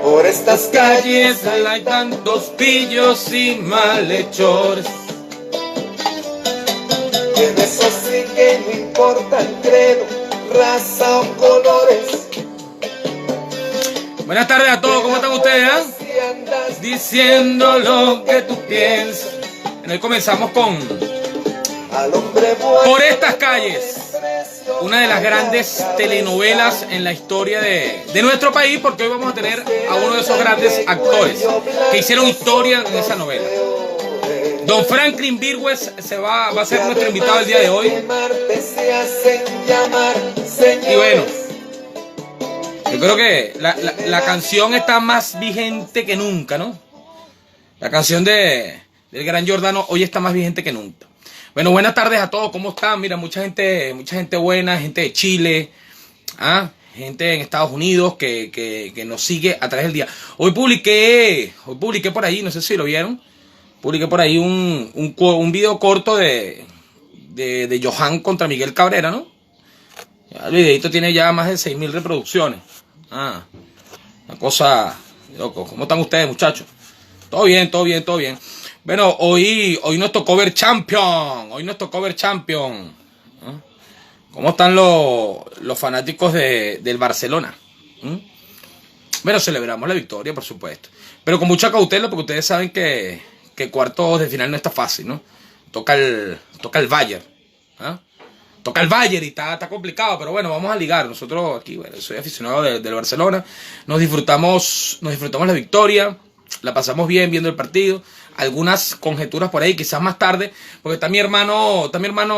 Por estas calles hay tantos pillos y malhechores. Y en eso sí que no importa el credo, raza o colores. Buenas tardes a todos, ¿cómo están ustedes? Diciendo lo que tú piensas. Hoy comenzamos con Por estas calles, una de las grandes telenovelas en la historia de nuestro país, porque hoy vamos a tener a uno de esos grandes actores que hicieron historia en esa novela. Don Franklin Virgües va a ser nuestro invitado el día de hoy. Y bueno, yo creo que la canción está más vigente que nunca, ¿no? La canción del gran Giordano hoy está más vigente que nunca. Bueno, buenas tardes a todos, ¿cómo están? Mira, mucha gente buena, gente de Chile, gente en Estados Unidos que nos sigue a través del día. Hoy publiqué por ahí, no sé si lo vieron, publiqué por ahí un video corto de Johan contra Miguel Cabrera, ¿no? El videito tiene ya más de 6.000 reproducciones. Una cosa de loco. ¿Cómo están ustedes, muchachos? Todo bien. Bueno, hoy nos tocó ver Champions. ¿Cómo están los fanáticos del Barcelona? Bueno, celebramos la victoria, por supuesto. Pero con mucha cautela, porque ustedes saben que cuartos de final no está fácil, ¿no? Toca el Bayern. Toca el Bayern y está complicado, pero bueno, vamos a ligar. Nosotros aquí, bueno, soy aficionado del Barcelona. Nos disfrutamos la victoria. La pasamos bien viendo el partido. Algunas conjeturas por ahí, quizás más tarde, porque está mi hermano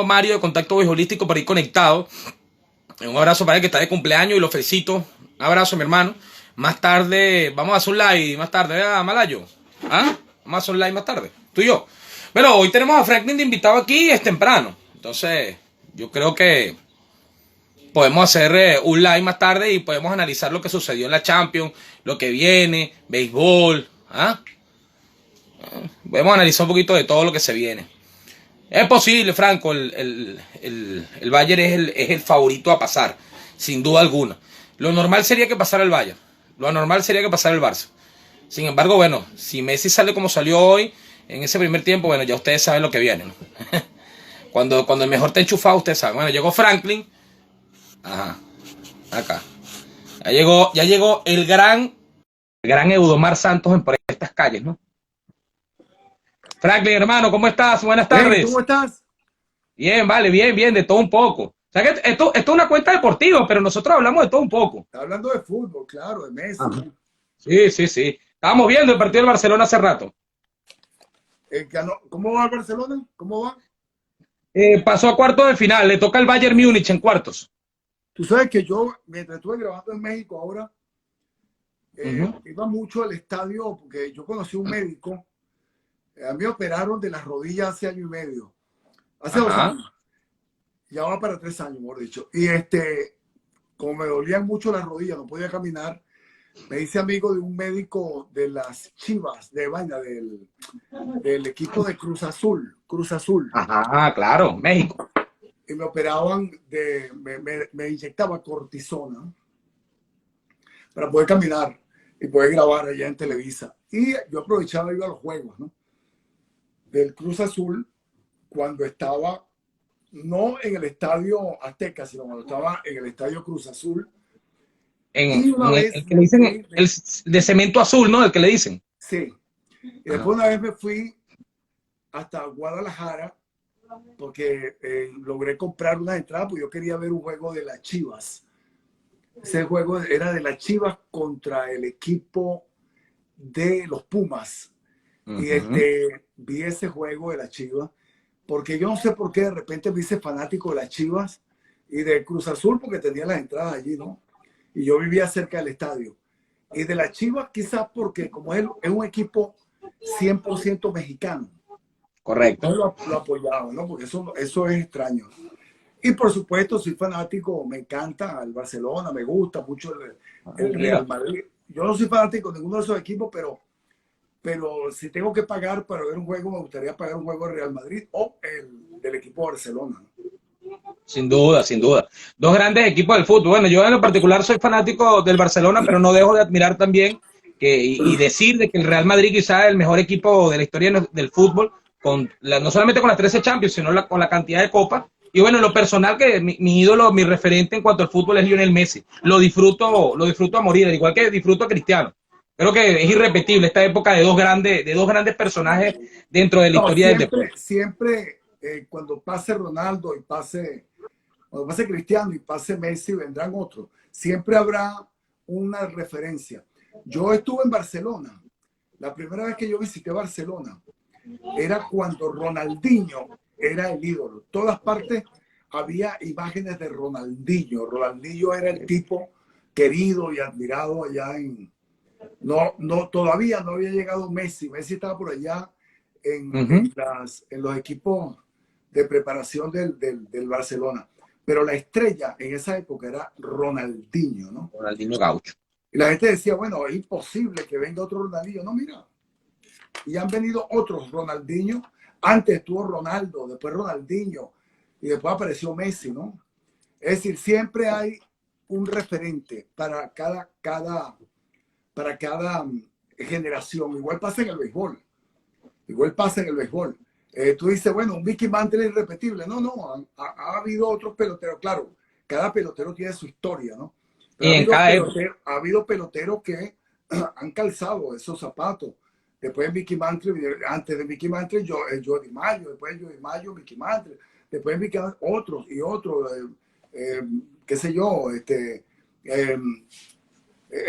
Mario de Contacto Beisbolístico por ahí conectado. Un abrazo para él que está de cumpleaños y lo felicito. Un abrazo, mi hermano. Más tarde, vamos a hacer un live más tarde, ¿verdad, Malayo? Vamos a hacer un live más tarde, tú y yo. Pero hoy tenemos a Franklin de invitado aquí, es temprano. Entonces, yo creo que podemos hacer un live más tarde y podemos analizar lo que sucedió en la Champions, lo que viene, béisbol, Podemos analizar un poquito de todo lo que se viene. Es posible, Franco, el Bayern es el favorito a pasar, sin duda alguna. Lo normal sería que pasara el Bayern. Lo anormal sería que pasara el Barça. Sin embargo, bueno, si Messi sale como salió hoy, en ese primer tiempo, bueno, ya ustedes saben lo que viene, ¿no? Cuando el mejor está enchufado, ustedes saben. Bueno, llegó Franklin. Acá. Ya llegó el gran Eudomar Santos en Por estas calles, ¿no? Franklin, hermano, ¿cómo estás? Buenas tardes. ¿Cómo estás? Bien, vale, bien, de todo un poco. O sea que esto es una cuenta deportiva, pero nosotros hablamos de todo un poco. Está hablando de fútbol, claro, de Messi. Sí. Estábamos viendo el partido del Barcelona hace rato. ¿Cómo va el Barcelona? ¿Cómo va? Pasó a cuartos de final, le toca al Bayern Múnich en cuartos. Tú sabes que yo, mientras estuve grabando en México ahora, iba mucho al estadio porque yo conocí un médico. A mí me operaron de las rodillas hace año y medio. Hace 2 años. Ya va para 3 años, mejor dicho. Y como me dolían mucho las rodillas, no podía caminar, me hice amigo de un médico de las Chivas, del equipo de Cruz Azul. Claro, México. Y me operaban, me inyectaba cortisona para poder caminar y poder grabar allá en Televisa. Y yo aprovechaba y iba a los juegos, ¿no? Del Cruz Azul, cuando estaba no en el estadio Azteca, sino cuando estaba en el estadio Cruz Azul. El que le dicen el de cemento azul, ¿no? El que le dicen. Sí. Y después una vez me fui hasta Guadalajara porque logré comprar unas entradas porque yo quería ver un juego de las Chivas. Ese juego era de las Chivas contra el equipo de los Pumas. Y vi ese juego de las Chivas porque yo no sé por qué de repente me hice fanático de las Chivas y de Cruz Azul porque tenía las entradas allí, ¿no? Y yo vivía cerca del estadio. Y de las Chivas quizás porque como es un equipo 100% mexicano. Correcto. No lo apoyaba, ¿no? Porque eso es extraño. Y por supuesto soy fanático, me encanta el Barcelona, me gusta mucho el Real Madrid. Yo no soy fanático de ninguno de esos equipos, pero si tengo que pagar para ver un juego, me gustaría pagar un juego del Real Madrid o el del equipo Barcelona. Sin duda. Dos grandes equipos del fútbol. Bueno, yo en lo particular soy fanático del Barcelona, pero no dejo de admirar también y decir de que el Real Madrid quizá es el mejor equipo de la historia del fútbol, no solamente con las 13 Champions, sino con la cantidad de copas. Y bueno, en lo personal, que mi ídolo, mi referente en cuanto al fútbol es Lionel Messi. Lo disfruto a morir, al igual que disfruto a Cristiano. Creo que es irrepetible esta época de dos grandes personajes dentro de la historia del deporte. Siempre, cuando pase Ronaldo y cuando pase Cristiano y pase Messi, vendrán otros. Siempre habrá una referencia. Yo estuve en Barcelona. La primera vez que yo visité Barcelona era cuando Ronaldinho era el ídolo. Todas partes había imágenes de Ronaldinho. Ronaldinho era el tipo querido y admirado allá en... todavía no había llegado Messi. Messi estaba por allá en los equipos de preparación del Barcelona. Pero la estrella en esa época era Ronaldinho, ¿no? Ronaldinho Gaucho. Y la gente decía, bueno, es imposible que venga otro Ronaldinho. No, mira. Y han venido otros Ronaldinho. Antes estuvo Ronaldo, después Ronaldinho, y después apareció Messi, ¿no? Es decir, siempre hay un referente para cada generación. Igual pasa en el béisbol. Tú dices, bueno, un Mickey Mantle es irrepetible. No, ha habido otros peloteros. Claro, cada pelotero tiene su historia, ¿no? Pero ha habido peloteros que han calzado esos zapatos. Después de Mickey Mantle, antes de Mickey Mantle, Joe DiMaggio, después de Joe DiMaggio, Mickey Mantle, después de Mickey Mantle, otros, qué sé yo, en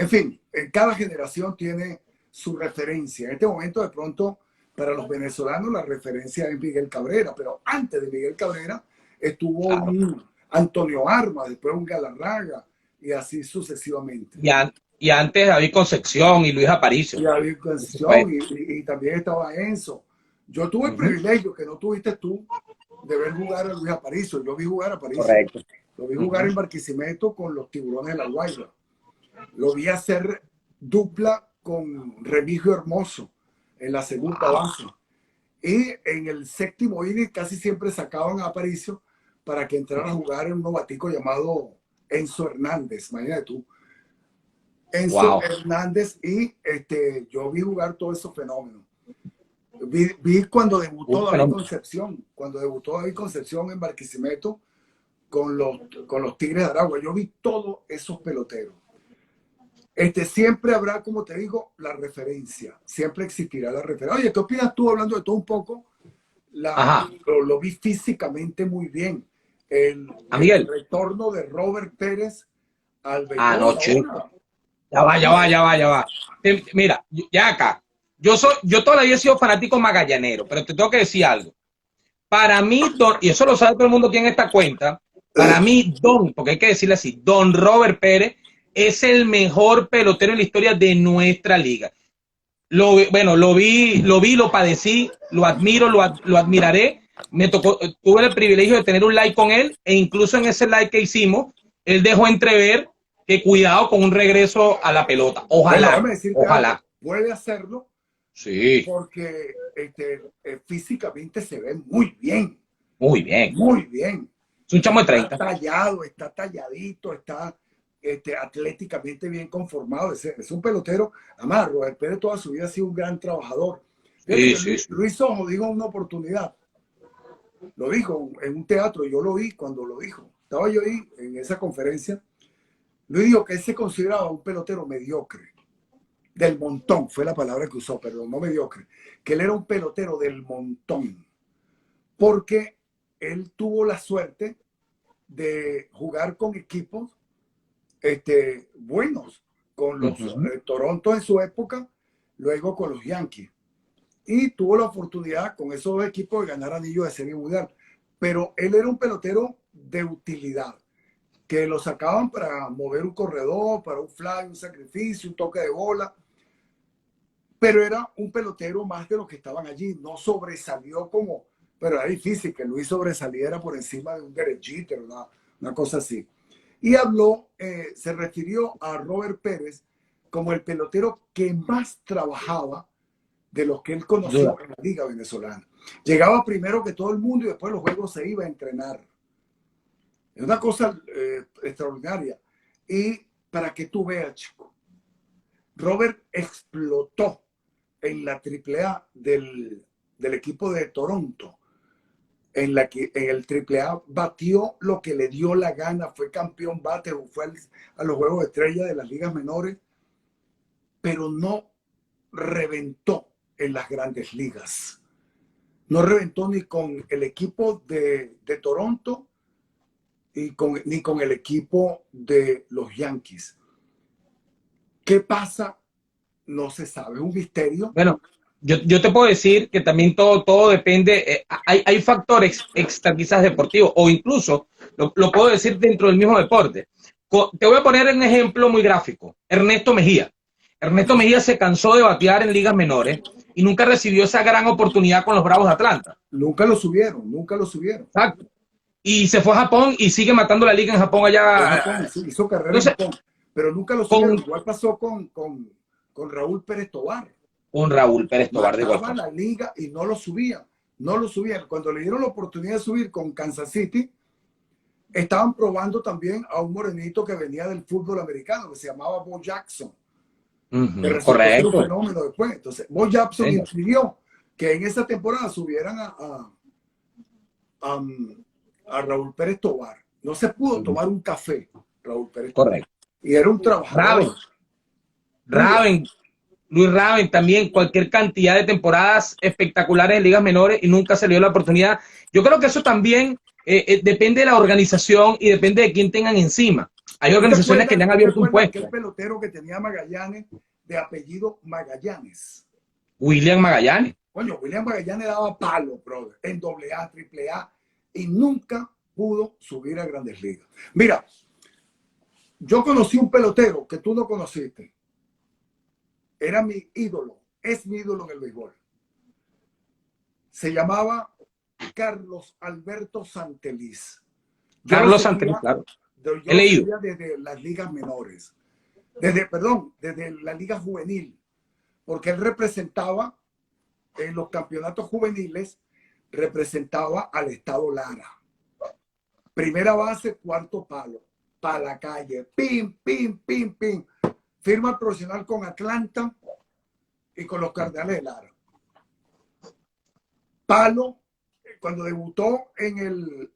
fin, cada generación tiene su referencia. En este momento, de pronto, para los venezolanos, la referencia es Miguel Cabrera, pero antes de Miguel Cabrera estuvo un Antonio Armas, después un Galarraga, y así sucesivamente. Y antes David Concepción y Luis Aparicio. Y David Concepción, y también estaba Enzo. Yo tuve el privilegio que no tuviste tú de ver jugar a Luis Aparicio. Yo vi jugar a Aparicio. Correcto. Lo vi jugar en Barquisimeto con los Tiburones de La Guaira. Lo vi hacer dupla con Remigio Hermoso en la segunda base. Y en el séptimo inning casi siempre sacaban a Aparicio para que entrara a jugar en un novatico llamado Enzo Hernández. Imagínate tú. Enzo Hernández, y yo vi jugar todos esos fenómenos. Vi cuando debutó David Concepción, en Barquisimeto con los Tigres de Aragua. Yo vi todos esos peloteros. Siempre habrá, como te digo, la referencia. Siempre existirá la referencia. Oye, ¿qué opinas tú, hablando de todo un poco? Lo vi físicamente muy bien. El retorno de Robert Pérez al béisbol. Ya va. Mira, ya acá. Yo toda la vida he sido fanático magallanero, pero te tengo que decir algo. Para mí, y eso lo sabe todo el mundo aquí en esta cuenta, para mí, porque hay que decirle así, Don Robert Pérez es el mejor pelotero en la historia de nuestra liga. Lo vi, lo padecí, lo admiro, lo admiraré. Tuve el privilegio de tener un live con él, e incluso en ese live que hicimos, él dejó entrever que cuidado con un regreso a la pelota. Ojalá. Puede hacerlo. Sí. Porque físicamente se ve muy bien. Muy bien. Muy bien. Es un chamo de 30. Está tallado, está talladito, está atléticamente bien conformado. Es un pelotero. Además, Robert Pérez toda su vida ha sido un gran trabajador. Sí. Luis Ojo dijo en una oportunidad. Lo dijo en un teatro. Yo lo vi cuando lo dijo. Estaba yo ahí en esa conferencia. Luis dijo que él se consideraba un pelotero mediocre. Del montón, fue la palabra que usó, perdón, no mediocre. Que él era un pelotero del montón. Porque él tuvo la suerte de jugar con equipos buenos, con los Toronto en su época, luego con los Yankees. Y tuvo la oportunidad con esos dos equipos de ganar anillos de Serie Mundial. Pero él era un pelotero de utilidad, que lo sacaban para mover un corredor, para un fly, un sacrificio, un toque de bola. Pero era un pelotero más de los que estaban allí. No sobresalió como... Pero era difícil que Luis sobresaliera por encima de un Derek Jeter, una cosa así. Y se refirió a Robert Pérez como el pelotero que más trabajaba de los que él conoció en la liga venezolana. Llegaba primero que todo el mundo y después los juegos se iba a entrenar. Es una cosa extraordinaria. Y para que tú veas, chico, Robert explotó en la AAA del equipo de Toronto. En el AAA batió lo que le dio la gana, fue campeón bate, fue a los Juegos de Estrella de las ligas menores, pero no reventó en las grandes ligas. No reventó ni con el equipo de Toronto ni con el equipo de los Yankees. ¿Qué pasa? No se sabe, es un misterio. Bueno, yo te puedo decir que también todo depende, hay factores extra quizás deportivos, o incluso lo puedo decir dentro del mismo deporte. Te voy a poner un ejemplo muy gráfico. Ernesto Mejía. Ernesto Mejía se cansó de batear en ligas menores y nunca recibió esa gran oportunidad con los Bravos de Atlanta. Nunca lo subieron, nunca lo subieron. Exacto. Y se fue a Japón y sigue matando la liga en Japón allá. En Japón, sí, hizo carrera Entonces, en Japón, pero nunca lo subieron. Igual pasó con Raúl Pérez Tobar. Con Raúl Pérez Tobar de Mataba la liga y no lo subían. No lo subían. Cuando le dieron la oportunidad de subir con Kansas City, estaban probando también a un morenito que venía del fútbol americano, que se llamaba Bo Jackson. Correcto. Un fenómeno después. Entonces, Bo Jackson impidió que en esa temporada subieran a Raúl Pérez Tobar. No se pudo tomar un café, Raúl Pérez Tobar. Correcto. Y era un trabajador. Luis Raven también, cualquier cantidad de temporadas espectaculares en ligas menores y nunca se le dio la oportunidad. Yo creo que eso también depende de la organización y depende de quién tengan encima. Hay organizaciones que le han abierto un puesto. Aquel pelotero que tenía Magallanes, de apellido Magallanes. William Magallanes. Coño, William Magallanes daba palo, brother, en AA, AAA, y nunca pudo subir a Grandes Ligas. Mira, yo conocí un pelotero que tú no conociste. Era mi ídolo, es mi ídolo en el béisbol. Se llamaba Carlos Alberto Santeliz. Carlos Santeliz, claro. He leído. Desde las ligas menores. Desde la liga juvenil. Porque él representaba en los campeonatos juveniles, representaba al estado Lara. Primera base, cuarto palo. Para la calle. Pim, pim, pim, pim. Firma profesional con Atlanta y con los Cardenales de Lara. Palo, cuando debutó en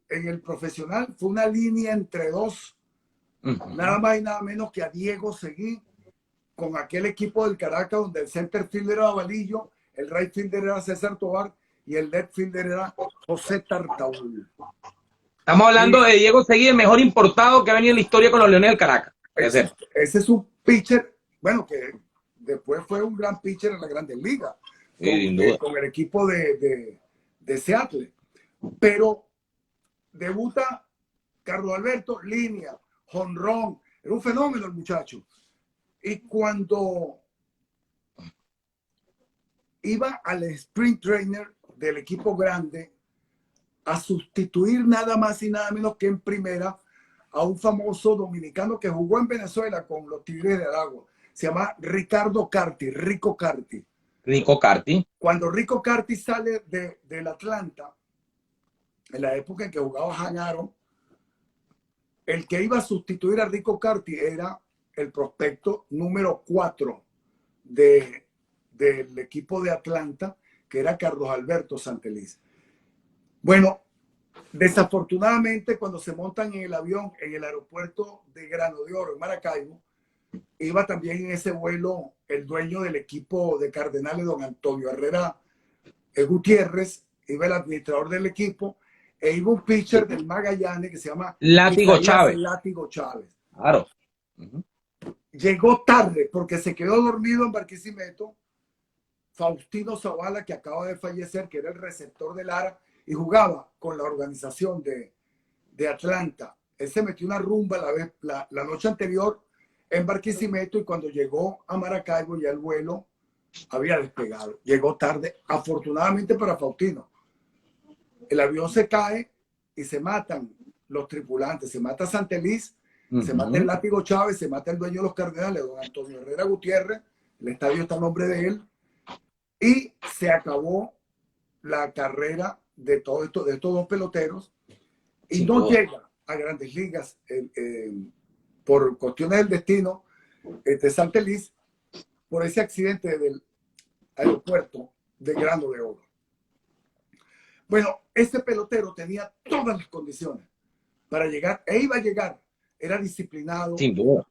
el profesional, fue una línea entre dos, nada más y nada menos que a Diego Seguí, con aquel equipo del Caracas, donde el center fielder era Valillo, el right fielder era César Tobar y el left fielder era José Tartaúl. Estamos hablando de Diego Seguí, el mejor importado que ha venido en la historia con los Leones del Caracas. Ese es un pitcher, bueno, que después fue un gran pitcher en la Grandes Ligas, con el equipo de Seattle. Pero debuta Carlos Alberto, línea, jonrón, era un fenómeno el muchacho. Y cuando iba al sprint trainer del equipo grande a sustituir nada más y nada menos que en primera a un famoso dominicano que jugó en Venezuela con los Tigres de Aragua. Se llama Rico Carty. Rico Carty. Cuando Rico Carty sale del Atlanta, en la época en que jugaba Han Aaron, el que iba a sustituir a Rico Carty era el prospecto número 4 del equipo de Atlanta, que era Carlos Alberto Santeliz. Bueno, desafortunadamente, cuando se montan en el avión en el aeropuerto de Grano de Oro, en Maracaibo, iba también en ese vuelo el dueño del equipo de Cardenales, don Antonio Herrera Gutiérrez, iba el administrador del equipo, e iba un pitcher del Magallanes que se llama Látigo Chávez. Claro. Llegó tarde porque se quedó dormido en Barquisimeto Faustino Zavala, que acaba de fallecer, que era el receptor de Lara y jugaba con la organización de Atlanta. Él se metió una rumba la noche anterior en Barquisimeto y cuando llegó a Maracaibo ya el vuelo había despegado. Llegó tarde, afortunadamente para Faustino. El avión se cae y se matan los tripulantes. Se mata Santeliz, se mata el Látigo Chávez, se mata el dueño de los Cardenales, don Antonio Herrera Gutiérrez. El estadio está a nombre de él. Y se acabó la carrera de estos dos peloteros. Y no llega a Grandes Ligas por cuestiones del destino de Santeliz. por ese accidente del aeropuerto de Grano de Oro. Bueno, ese pelotero tenía todas las condiciones para llegar, e iba a llegar, era disciplinado. Sin duda.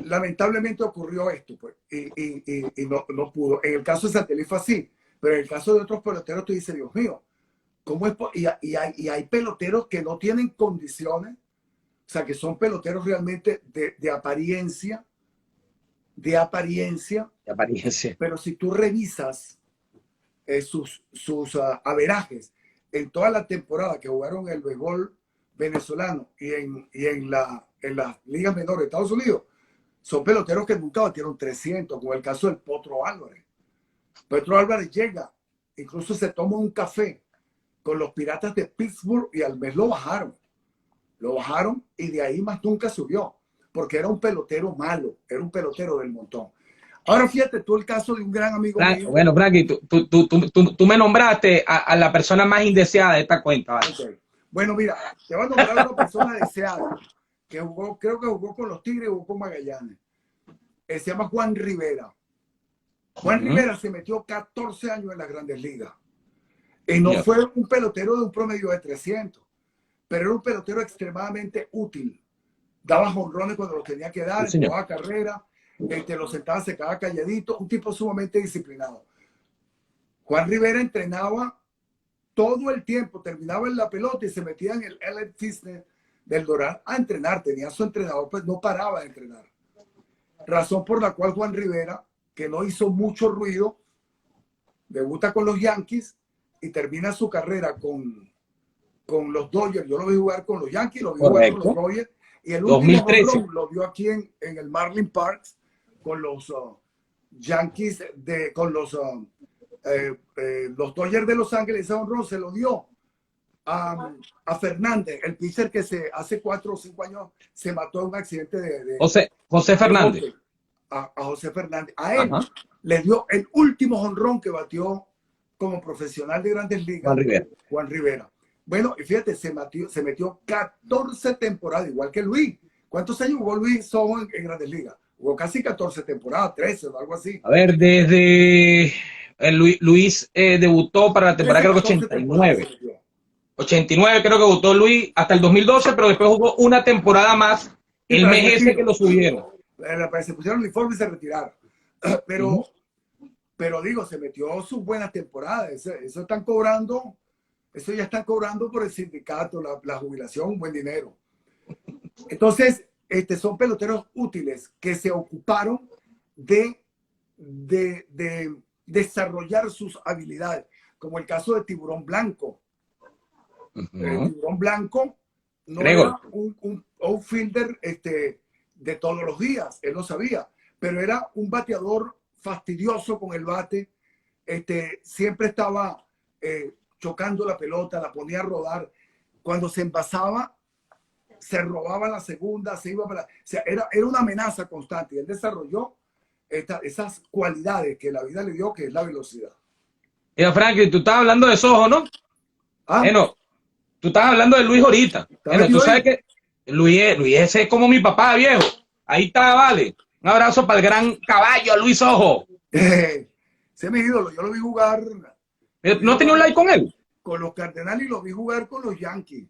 Lamentablemente ocurrió esto, pues, y no pudo. En el caso de Santelí fue así, pero en el caso de otros peloteros tú dices, Dios mío, ¿cómo es? Y hay peloteros que no tienen condiciones, o sea, que son peloteros realmente de apariencia, pero si tú revisas sus averajes en toda la temporada que jugaron el béisbol venezolano y en las ligas menores de Estados Unidos, son peloteros que nunca batieron 300, como el caso del Potro Álvarez. Potro Álvarez llega, incluso se toma un café con los Piratas de Pittsburgh y al mes lo bajaron. Lo bajaron y de ahí más nunca subió, porque era un pelotero malo, era un pelotero del montón. Ahora fíjate tú el caso de un gran amigo mío. Bueno, Frankie, tú me nombraste a la persona más indeseada de esta cuenta. ¿Vale? Okay. Bueno, mira, te voy a nombrar a una persona deseada que jugó, creo que jugó con los Tigres y jugó con Magallanes. Se llama Juan Rivera. Juan Rivera se metió 14 años en las Grandes Ligas. Y no fue un pelotero de un promedio de 300, pero era un pelotero extremadamente útil. Daba jonrones cuando los tenía que dar, jugaba carrera, lo sentaba, se quedaba calladito, un tipo sumamente disciplinado. Juan Rivera entrenaba todo el tiempo, terminaba en la pelota y se metía en el Elite Fitness del Doral a entrenar. Tenía su entrenador, pues no paraba de entrenar. Razón por la cual Juan Rivera, que no hizo mucho ruido, debuta con los Yankees y termina su carrera con los Dodgers. Yo lo vi jugar con los Yankees, lo vi jugar con los Dodgers. Y el último jonrón lo vio aquí en el Marlin Park con los Yankees, con los Dodgers de Los Ángeles. Ese jonrón se lo dio a Fernández, el pitcher que hace 4 o 5 años se mató en un accidente de José Fernández. A José Fernández. A él le dio el último jonrón que batió como profesional de Grandes Ligas. Juan Rivera. Bueno, y fíjate, se metió 14 temporadas, igual que Luis. ¿Cuántos años jugó Luis Sojo en Grandes Ligas? Jugó casi 14 temporadas, 13 o algo así. A ver, desde Luis debutó para la temporada creo que 89. 89 creo que debutó Luis hasta el 2012, pero después jugó una temporada más el mes ese que lo subieron. Se pusieron el uniforme y se retiraron. Pero digo, se metió sus buenas temporadas. Eso están cobrando. Eso ya están cobrando por el sindicato, la jubilación, un buen dinero. Entonces, son peloteros útiles que se ocuparon de desarrollar sus habilidades, como el caso de Tiburón Blanco. El Tiburón Blanco no era un outfielder de todos los días, él lo sabía, pero era un bateador fastidioso con el bate, siempre estaba chocando la pelota, la ponía a rodar. Cuando se envasaba, se robaba la segunda, se iba para... O sea, era una amenaza constante. Y él desarrolló esas cualidades que la vida le dio, que es la velocidad. Mira, Franklin, tú estabas hablando de Sojo, ¿no? Bueno, tú estabas hablando de Luis ahorita. Bueno, tú sabes que Luis ese es como mi papá, viejo. Ahí está, vale. Un abrazo para el gran caballo, Luis Sojo. Ese es mi ídolo. Yo lo vi jugar... ¿No has tenido un like con él? Con los Cardenales y lo vi jugar con los Yankees.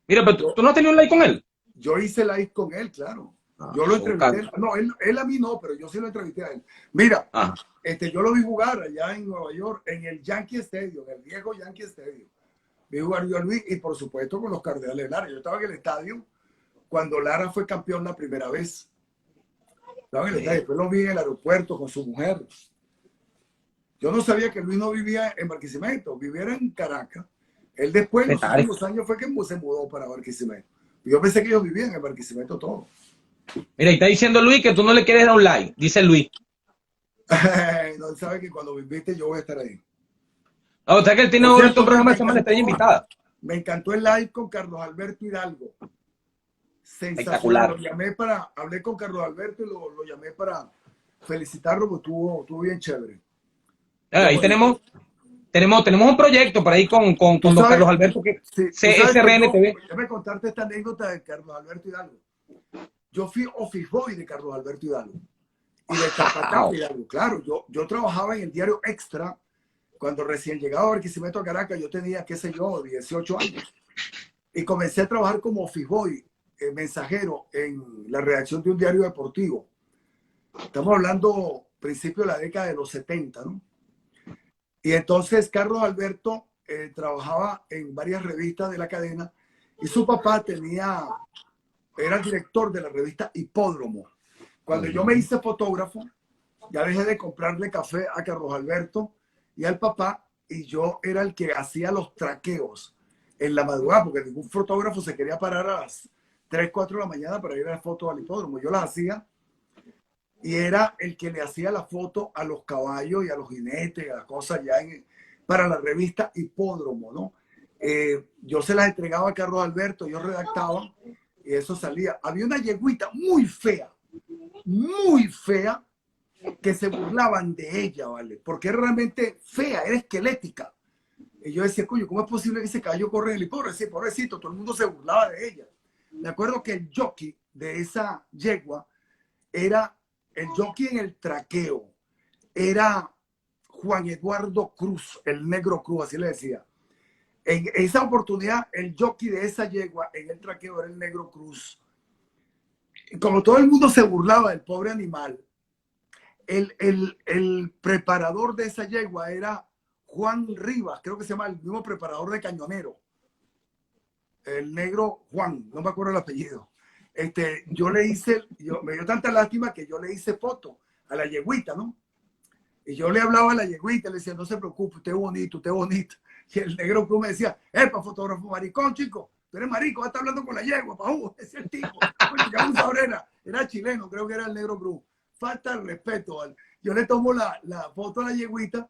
Mira, pero ¿tú no has tenido un like con él? Yo hice like con él, claro. Yo lo entrevisté. No, él a mí no, pero yo sí lo entrevisté a él. Mira, yo lo vi jugar allá en Nueva York, en el Yankee Stadium, el viejo Yankee Stadium. Vi jugar yo a Luis y por supuesto con los Cardenales de Lara. Yo estaba en el estadio cuando Lara fue campeón la primera vez. Estaba en el estadio. Después lo vi en el aeropuerto con su mujer. Yo no sabía que Luis no vivía en Barquisimeto, viviera en Caracas. Él después, en los últimos años, fue que se mudó para Barquisimeto. Yo pensé que ellos vivían en Barquisimeto todos. Mira, y está diciendo Luis que tú no le quieres dar un like, dice Luis. No sabe que cuando me invite yo voy a estar ahí. O sea que él tiene ahorita un programa de Semana Estrella invitada. Me encantó el live con Carlos Alberto Hidalgo. Espectacular. Hablé con Carlos Alberto y lo llamé para felicitarlo porque estuvo bien chévere. Ahí tenemos un proyecto por ahí con don Carlos Alberto, que CSRN TV. Déjame contarte esta anécdota de Carlos Alberto Hidalgo. Yo fui office boy de Carlos Alberto Hidalgo. y de Tapatapa y algo. Claro, yo trabajaba en el diario Extra cuando recién llegaba a Barquisimeto a Caracas. Yo tenía, qué sé yo, 18 años. Y comencé a trabajar como fijoy, mensajero, en la redacción de un diario deportivo. Estamos hablando principio de la década de los 70, ¿no? Y entonces Carlos Alberto trabajaba en varias revistas de la cadena y su papá era director de la revista Hipódromo. Cuando yo me hice fotógrafo, ya dejé de comprarle café a Carlos Alberto y al papá, y yo era el que hacía los traqueos en la madrugada, porque ningún fotógrafo se quería parar a las 3, 4 de la mañana para ir a las fotos al hipódromo. Yo las hacía y era el que le hacía la foto a los caballos y a los jinetes, a las cosas ya para la revista Hipódromo, ¿no? Yo se las entregaba a Carlos Alberto, yo redactaba y eso salía. Había una yeguita muy fea, que se burlaban de ella, ¿vale? Porque era realmente fea, era esquelética. Y yo decía, coño, ¿cómo es posible que ese caballo corre en el hipódromo? Sí, pobrecito, todo el mundo se burlaba de ella. Me acuerdo que el jockey de esa yegua era el jockey en el traqueo. Era Juan Eduardo Cruz, el Negro Cruz, así le decía. En esa oportunidad, el jockey de esa yegua en el traqueo era el Negro Cruz. Y como todo el mundo se burlaba del pobre animal, el preparador de esa yegua era Juan Rivas, creo que se llama el mismo preparador de Cañonero. El negro Juan, no me acuerdo el apellido. Yo le hice, me dio tanta lástima que yo le hice foto a la yeguita, ¿no? Y yo le hablaba a la yeguita, le decía, no se preocupe, usted es bonito, usted es bonito. Y el negro Cruz me decía, para fotógrafo maricón, chico, tú eres marico, va a estar hablando con la yegua, pajú, ese es el tipo. Era chileno, creo que era el Negro Cruz. Falta el respeto, ¿vale? Yo le tomo la foto a la yeguita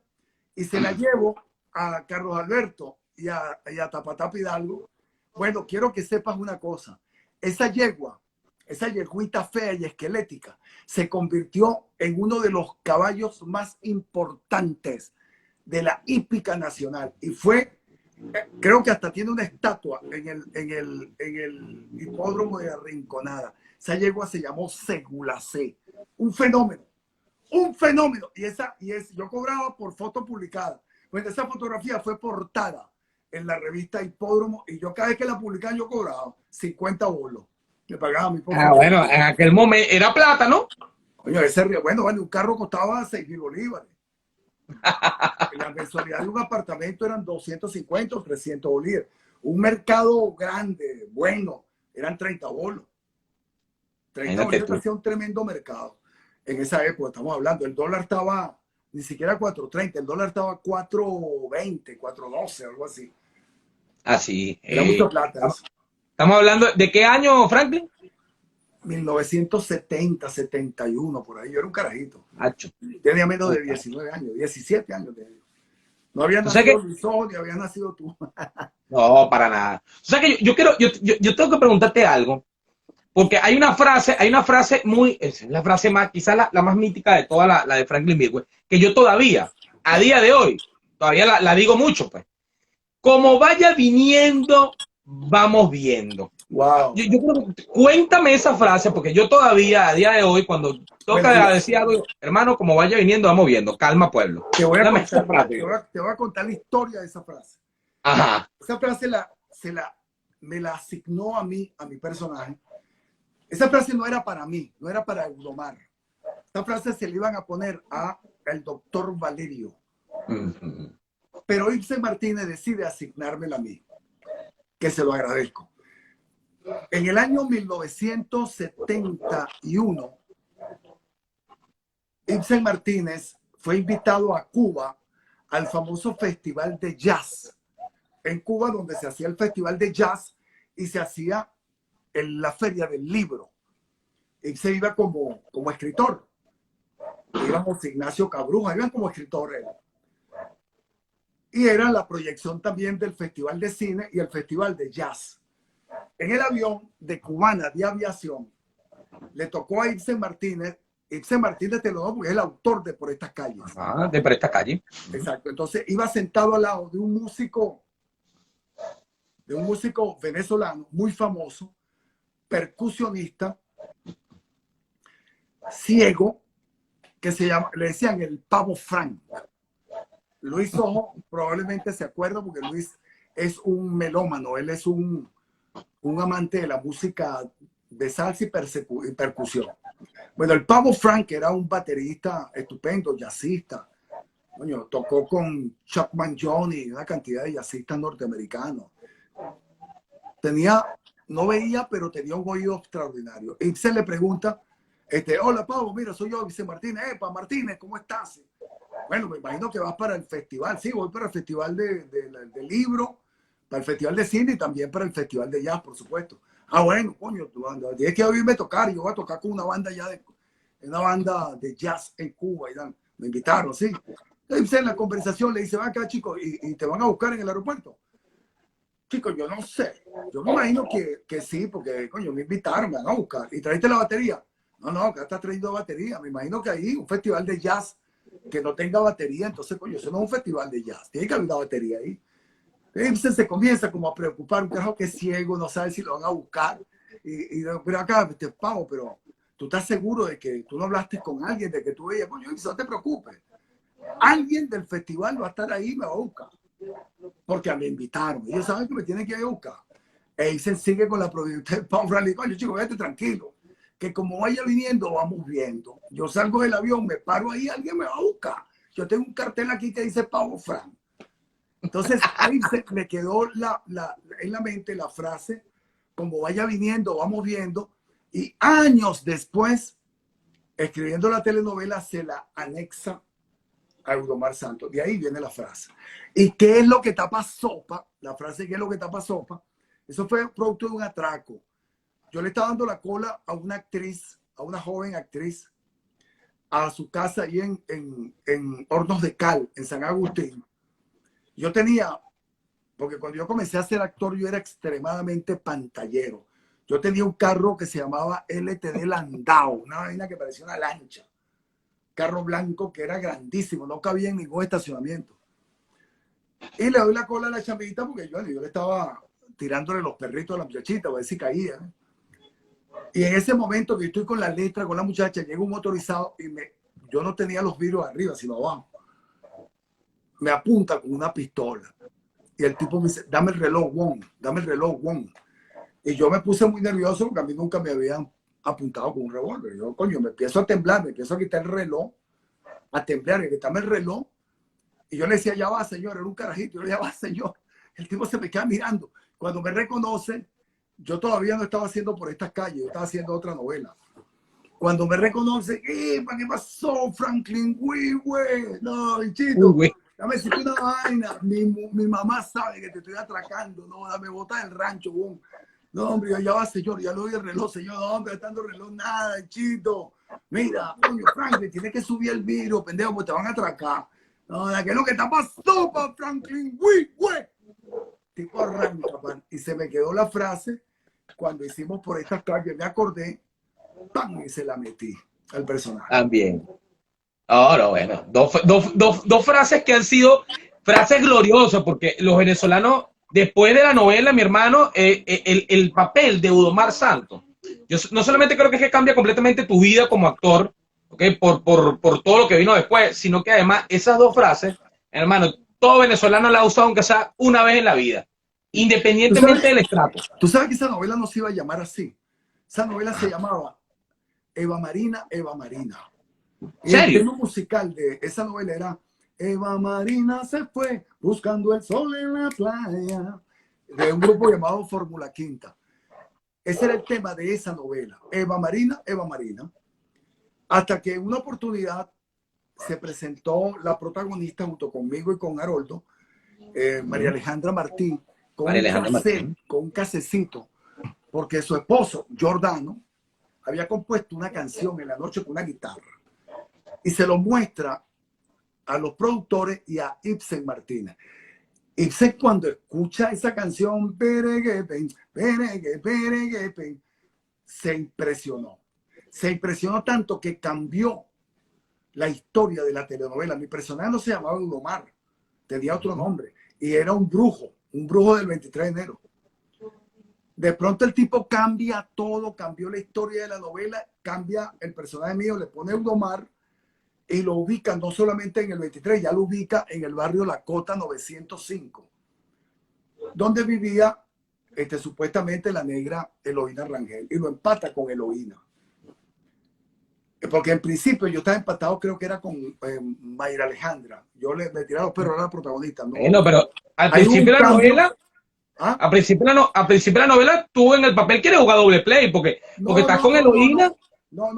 y se la llevo a Carlos Alberto y a Tapatapa Hidalgo. Bueno, quiero que sepas una cosa. Esa yeguita fea y esquelética, se convirtió en uno de los caballos más importantes de la hípica nacional. Y fue, creo que hasta tiene una estatua en el hipódromo de la Rinconada. Esa yegua se llamó Segulacé. Un fenómeno. Yo cobraba por foto publicada. Bueno, esa fotografía fue portada en la revista Hipódromo y yo cada vez que la publicaban yo cobraba 50 bolos. Me pagaba mi por bueno, en aquel momento era plata, ¿no? Coño, bueno, un carro costaba 6.000 bolívares. La mensualidad de un apartamento eran 250 o 300 bolívares. Un mercado grande, bueno, eran 30 bolos. 30 bolívares hacía un tremendo mercado. En esa época estamos hablando, el dólar estaba ni siquiera 4.30, el dólar estaba 4.20, 4.12, algo así. Así. Era mucho plata. Estamos hablando, ¿de qué año, Franklin? 1970, 71, por ahí. Yo era un carajito. Acho. Tenía menos de 19 años, 17 años tenía. No había nacido Luisón, ni había nacido tú. No, para nada. O sea que yo tengo que preguntarte algo. Porque hay una frase muy, es la frase más, quizás la más mítica de toda la de Franklin Virgüe, que yo todavía, a día de hoy, todavía la digo mucho, pues. Como vaya viniendo, vamos viendo. Wow. Cuéntame esa frase, porque yo todavía, a día de hoy, cuando toca decir algo, hermano, como vaya viniendo, vamos viendo. Calma, pueblo. Te voy a contar la historia de esa frase. Ajá. Esa frase me la asignó a mí, a mi personaje. Esa frase no era para mí, no era para Eudomar. Esa frase se le iban a poner a el doctor Valerio. Pero Ibsen Martínez decide asignármela a mí, que se lo agradezco. En el año 1971, Ibsen Martínez fue invitado a Cuba al famoso Festival de Jazz. En Cuba, donde se hacía el Festival de Jazz y se hacía en la Feria del Libro. Ibsen iba como escritor. Íbamos Ignacio Cabruja, iban como escritores. Y era la proyección también del Festival de Cine y el Festival de Jazz. En el avión de Cubana de Aviación le tocó a Ibsen Martínez. Ibsen Martínez te lo doy porque es el autor de Por estas calles. Ah, de Por esta calle. Exacto. Entonces iba sentado al lado de un músico venezolano muy famoso, percusionista, ciego, que le decían el Pavo Frank. Luis Ojo probablemente se acuerda porque Luis es un melómano, él es un amante de la música de salsa y percusión. Bueno, el Pavo Frank era un baterista estupendo, jazzista. Coño, tocó con Chuck Mangione y una cantidad de jazzistas norteamericanos. No veía, pero tenía un oído extraordinario. Y se le pregunta, hola Pavo, mira, soy yo, Vicente Martínez. Epa, Martínez, ¿cómo estás? Bueno, me imagino que vas para el festival. Sí, voy para el festival de libro, para el festival de cine y también para el festival de jazz, por supuesto. Ah, bueno, coño, tienes que oírme tocar. Yo voy a tocar con una banda una banda de jazz en Cuba. Y me invitaron, sí. Entonces, en la conversación le dice, va acá, chicos, y te van a buscar en el aeropuerto. Chicos, yo no sé. Yo me imagino que sí, porque, coño, me invitaron, me van a buscar. ¿Y trajiste la batería? No, acá está trayendo batería. Me imagino que ahí un festival de jazz que no tenga batería, entonces, coño, eso no es un festival de jazz. Tiene que haber una batería ahí. Entonces se comienza como a preocupar, un carajo que es ciego, no sabe si lo van a buscar. Pero acá, te pago, pero tú estás seguro de que tú no hablaste con alguien, de que tú veías, coño, no te preocupes. Alguien del festival va a estar ahí y me va a buscar. Porque me invitaron. Ellos saben que me tienen que ir a buscar. Y se sigue con la providencia de Pau Frank. Coño, chico, vete tranquilo. Que como vaya viniendo, vamos viendo. Yo salgo del avión, me paro ahí, alguien me va a buscar. Yo tengo un cartel aquí que dice Pau Frank. Entonces, ahí me quedó en la mente la frase, como vaya viniendo, vamos viendo. Y años después, escribiendo la telenovela, se la anexa a Eudomar Santos. De ahí viene la frase. ¿Y qué es lo que tapa sopa? La frase, ¿qué es lo que tapa sopa? Eso fue producto de un atraco. Yo le estaba dando la cola a una actriz, a una joven actriz, a su casa ahí en Hornos de Cal, en San Agustín. Yo tenía, porque cuando yo comencé a ser actor, yo era extremadamente pantallero. Yo tenía un carro que se llamaba LTD Landau, una vaina que parecía una lancha. Carro blanco que era grandísimo, no cabía en ningún estacionamiento. Y le doy la cola a la chamita porque yo le estaba tirándole los perritos a la muchachita, a ver si caía. Y en ese momento que estoy con la letra, con la muchacha, llega un motorizado y yo no tenía los vidrios arriba, sino abajo. Me apunta con una pistola. Y el tipo me dice, dame el reloj, Wong, dame el reloj, Wong. Y yo me puse muy nervioso porque a mí nunca me habían apuntado con un revólver. Yo, coño, me empiezo a temblar, me empiezo a quitar el reloj, a temblar, y quitarme el reloj. Y yo le decía, ya va, señor, era un carajito. Yo le decía, ya va, señor. El tipo se me queda mirando. Cuando me reconoce, yo todavía no estaba haciendo por estas calles, yo estaba haciendo otra novela. Cuando me reconoce, ¿qué pasó, Franklin? Güey. No, bichito, dame decirte una vaina. Mi mamá sabe que te estoy atracando. No, dame bota del rancho, boom. No, hombre, ya va, señor, ya lo doy el reloj, señor. No, hombre, está dando reloj, nada, bichito. Mira, coño, Franklin, tienes que subir el vidrio, pendejo, pues te van a atracar. No, ¿qué es lo que está pasando, pa, Franklin? Güey. Tipo arranca, pan. Y se me quedó la frase cuando hicimos por estas calles, me acordé, ¡pam! Y se la metí al personaje. También. No, bueno. Dos frases que han sido frases gloriosas, porque los venezolanos, después de la novela, mi hermano, el papel de Eudomar Santos, yo no solamente creo que es que cambia completamente tu vida como actor, ¿okay? por todo lo que vino después, sino que además esas dos frases, hermano, todo venezolano la ha usado aunque sea una vez en la vida, independientemente del estrato. Tú sabes que esa novela no se iba a llamar así. Esa novela se llamaba Eva Marina. Y ¿Serio? el tema musical de esa novela era Eva Marina se fue buscando el sol en la playa, de un grupo llamado Fórmula Quinta. Ese era el tema de esa novela, Eva Marina. Hasta que en una oportunidad se presentó la protagonista junto conmigo y con Haroldo, María Alejandra Martín, con un casecito, porque su esposo, Giordano, había compuesto una canción en la noche con una guitarra y se lo muestra a los productores y a Ibsen Martínez. Ibsen, cuando escucha esa canción, se impresionó. Se impresionó tanto que cambió la historia de la telenovela. Mi personaje no se llamaba Eudomar, tenía otro nombre y era un brujo del 23 de enero. De pronto el tipo cambia todo, cambió la historia de la novela, cambia el personaje mío, le pone Eudomar y lo ubica no solamente en el 23, ya lo ubica en el barrio La Cota 905, donde vivía supuestamente la negra Eloína Rangel, y lo empata con Eloína. Porque en principio yo estaba empatado, creo que era con Mayra Alejandra. Yo le tiré los perros, era la protagonista. ¿No? Bueno, pero al Hay principio de un la cambio. novela, ¿Ah? al principio de la novela, tú en el papel quieres jugar doble play, porque estás con Eloína,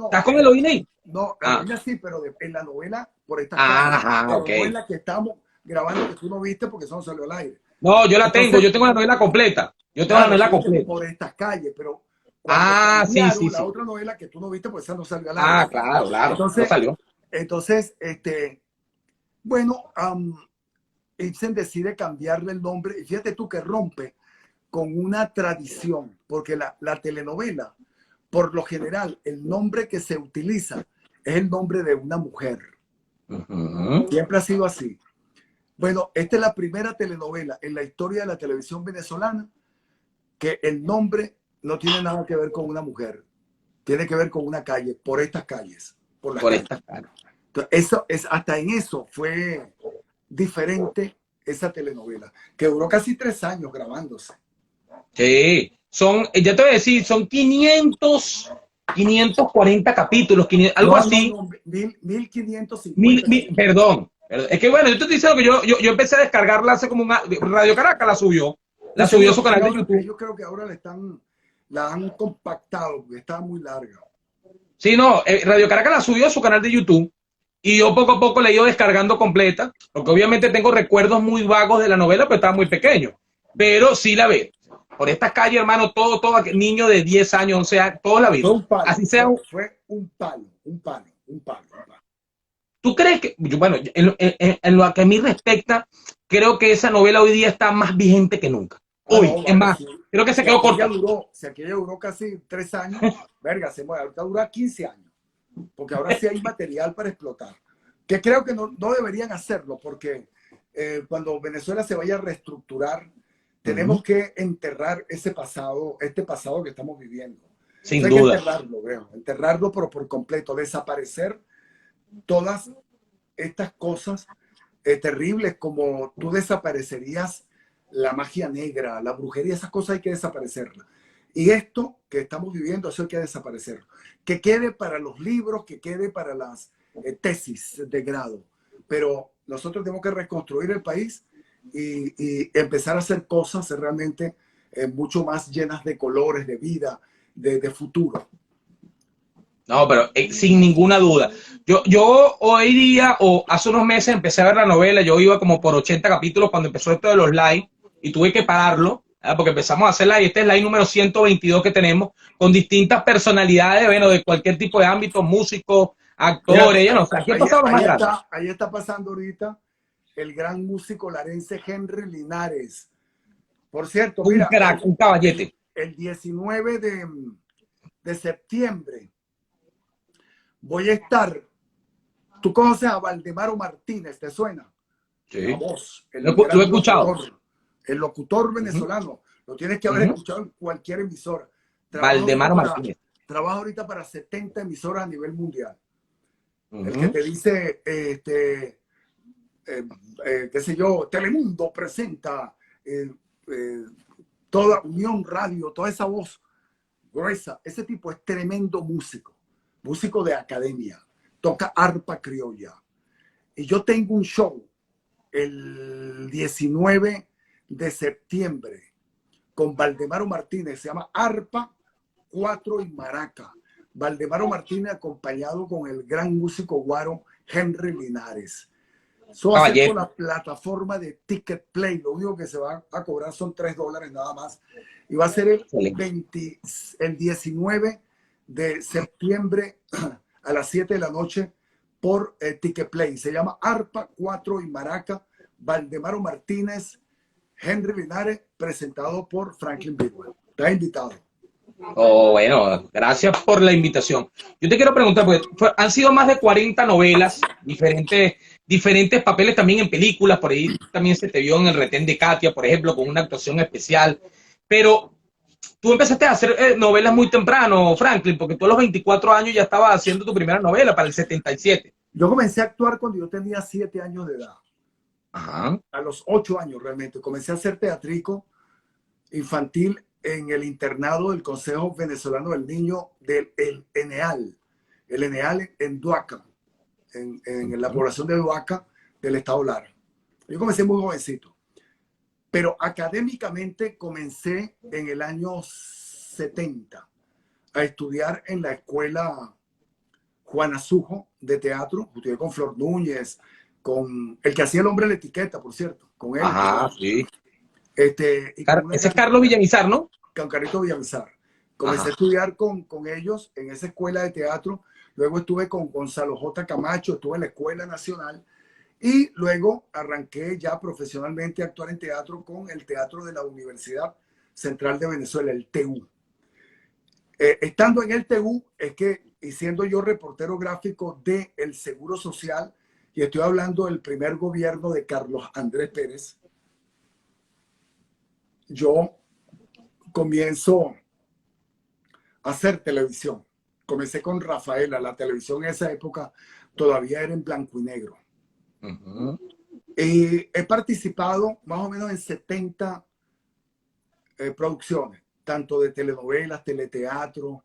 estás con Eloína y... No, Ah. Eloína sí, pero en la novela por esta Ajá, pero ok. no en la que estamos grabando, que tú no viste porque eso no salió al aire. No, yo la Entonces, tengo, yo tengo la novela completa. Yo tengo la novela completa. Por estas calles, pero cuando Sí, sí, la sí. otra novela que tú no viste, pues esa no salió al aire. Claro, Entonces, no salió. Entonces, bueno, Ibsen decide cambiarle el nombre. Y fíjate tú que rompe con una tradición, porque la telenovela, por lo general, el nombre que se utiliza es el nombre de una mujer. Siempre ha sido así. Bueno, esta es la primera telenovela en la historia de la televisión venezolana que el nombre no tiene nada que ver con una mujer. Tiene que ver con una calle, por estas calles. Por estas calles. Entonces, hasta en eso fue diferente esa telenovela, que duró casi 3 años grabándose. Sí, ya te voy a decir, son 540 capítulos, algo así. No, 1550. Perdón. Es que bueno, yo te estoy diciendo que yo empecé a descargarla hace como Radio Caracas la subió a su canal de YouTube. Yo creo que ahora la han compactado porque estaba muy larga. Sí, no, Radio Caracas la subió a su canal de YouTube y yo poco a poco la he ido descargando completa, porque obviamente tengo recuerdos muy vagos de la novela, pero estaba muy pequeño. Pero sí la veo. Por esta calle, hermano, todo niño de 10 años, 11 años, todos la vieron. Así sea. Fue un palo. ¿Tú crees que, bueno, en lo que a mí respecta, creo que esa novela hoy día está más vigente que nunca? Hoy, no, es más, sí. Creo que se quedó corta. Si aquella duró casi 3 años, verga, ahorita dura 15 años, porque ahora sí hay material para explotar. Que creo que no deberían hacerlo, porque cuando Venezuela se vaya a reestructurar, tenemos que enterrar este pasado que estamos viviendo. Sin duda. Enterrarlo, pero por completo, desaparecer todas estas cosas terribles, como tú desaparecerías la magia negra, la brujería, esas cosas hay que desaparecerlas. Y esto que estamos viviendo, eso hay que desaparecerlo. Que quede para los libros, que quede para las tesis de grado. Pero nosotros tenemos que reconstruir el país y empezar a hacer cosas realmente mucho más llenas de colores, de vida, de futuro. No, pero sin ninguna duda. Yo hoy día, o hace unos meses, empecé a ver la novela. Yo iba como por 80 capítulos cuando empezó esto de los live y tuve que pararlo, porque empezamos a hacer live. Este es el live número 122 que tenemos, con distintas personalidades, bueno, de cualquier tipo de ámbito, músicos, actores, ya no sé. Aquí ha pasado lo más grande. Ahí está pasando ahorita el gran músico larense Henry Linares. Por cierto, mira, un crack, un caballete. El 19 de septiembre voy a estar. ¿Tú conoces a Valdemaro Martínez? ¿Te suena? Sí. La voz. Lo he escuchado. El locutor venezolano. Lo tienes que haber escuchado en cualquier emisora. Valdemaro Martínez. Trabaja ahorita para 70 emisoras a nivel mundial. El que te dice, qué sé yo, Telemundo presenta toda Unión Radio, toda esa voz gruesa. Ese tipo es tremendo músico de academia, toca arpa criolla. Y yo tengo un show el 19 de septiembre con Valdemaro Martínez, se llama Arpa, Cuatro y Maraca. Valdemaro Martínez acompañado con el gran músico guaro Henry Linares. Eso va a ser por la plataforma de Ticket Play. Lo único que se va a cobrar son $3 nada más. Y va a ser el 19 de septiembre a las 7 de la noche por Ticket Play. Se llama Arpa, Cuatro y Maraca. Valdemaro Martínez, Henry Linares, presentado por Franklin Bidwell. Está invitado. Oh, bueno, gracias por la invitación. Yo te quiero preguntar, porque han sido más de 40 novelas, diferentes papeles también en películas, por ahí también se te vio en El Retén de Katia, por ejemplo, con una actuación especial, pero tú empezaste a hacer novelas muy temprano, Franklin, porque tú a los 24 años ya estabas haciendo tu primera novela para el 77. Yo comencé a actuar cuando yo tenía 7 años de edad. Ajá. A los 8 años realmente. Comencé a hacer teatrico infantil en el internado del Consejo Venezolano del Niño del ENEAL. El ENEAL en Duaca, en la población de Duaca del estado Lara. Yo comencé muy jovencito. Pero académicamente comencé en el año 70 a estudiar en la escuela Juan Azujo de teatro. Estudié con Flor Núñez, con el que hacía El Hombre de la Etiqueta, por cierto, con él. Ajá, sí. Y con Ese es Carlos Villamizar, ¿no? con Carito Villamizar. Comencé Ajá. a estudiar con ellos en esa escuela de teatro. Luego estuve con Gonzalo J. Camacho, estuve en la Escuela Nacional. Y luego arranqué ya profesionalmente a actuar en teatro con el Teatro de la Universidad Central de Venezuela, el TU. Estando en el TU es que, y siendo yo reportero gráfico del Seguro Social, y estoy hablando del primer gobierno de Carlos Andrés Pérez, yo comienzo a hacer televisión. Comencé con Rafaela, la televisión en esa época todavía era en blanco y negro. Uh-huh. Y he participado más o menos en 70 producciones, tanto de telenovelas, teleteatro,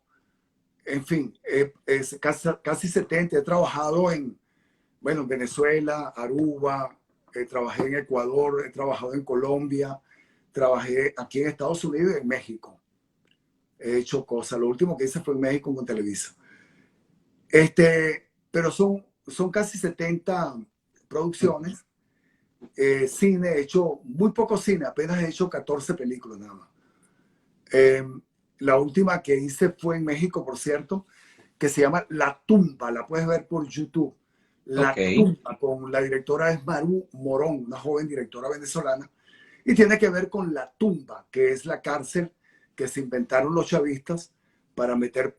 en fin, casi 70. He trabajado en Venezuela, Aruba, trabajé en Ecuador, he trabajado en Colombia, trabajé aquí en Estados Unidos y en México. He hecho cosas. Lo último que hice fue en México con Televisa. Pero son casi 70 producciones. Cine, he hecho muy poco cine, apenas he hecho 14 películas nada más. La última que hice fue en México, por cierto, que se llama La Tumba, la puedes ver por YouTube. La Tumba, con la directora es Maru Morón, una joven directora venezolana, y tiene que ver con La Tumba, que es la cárcel que se inventaron los chavistas para meter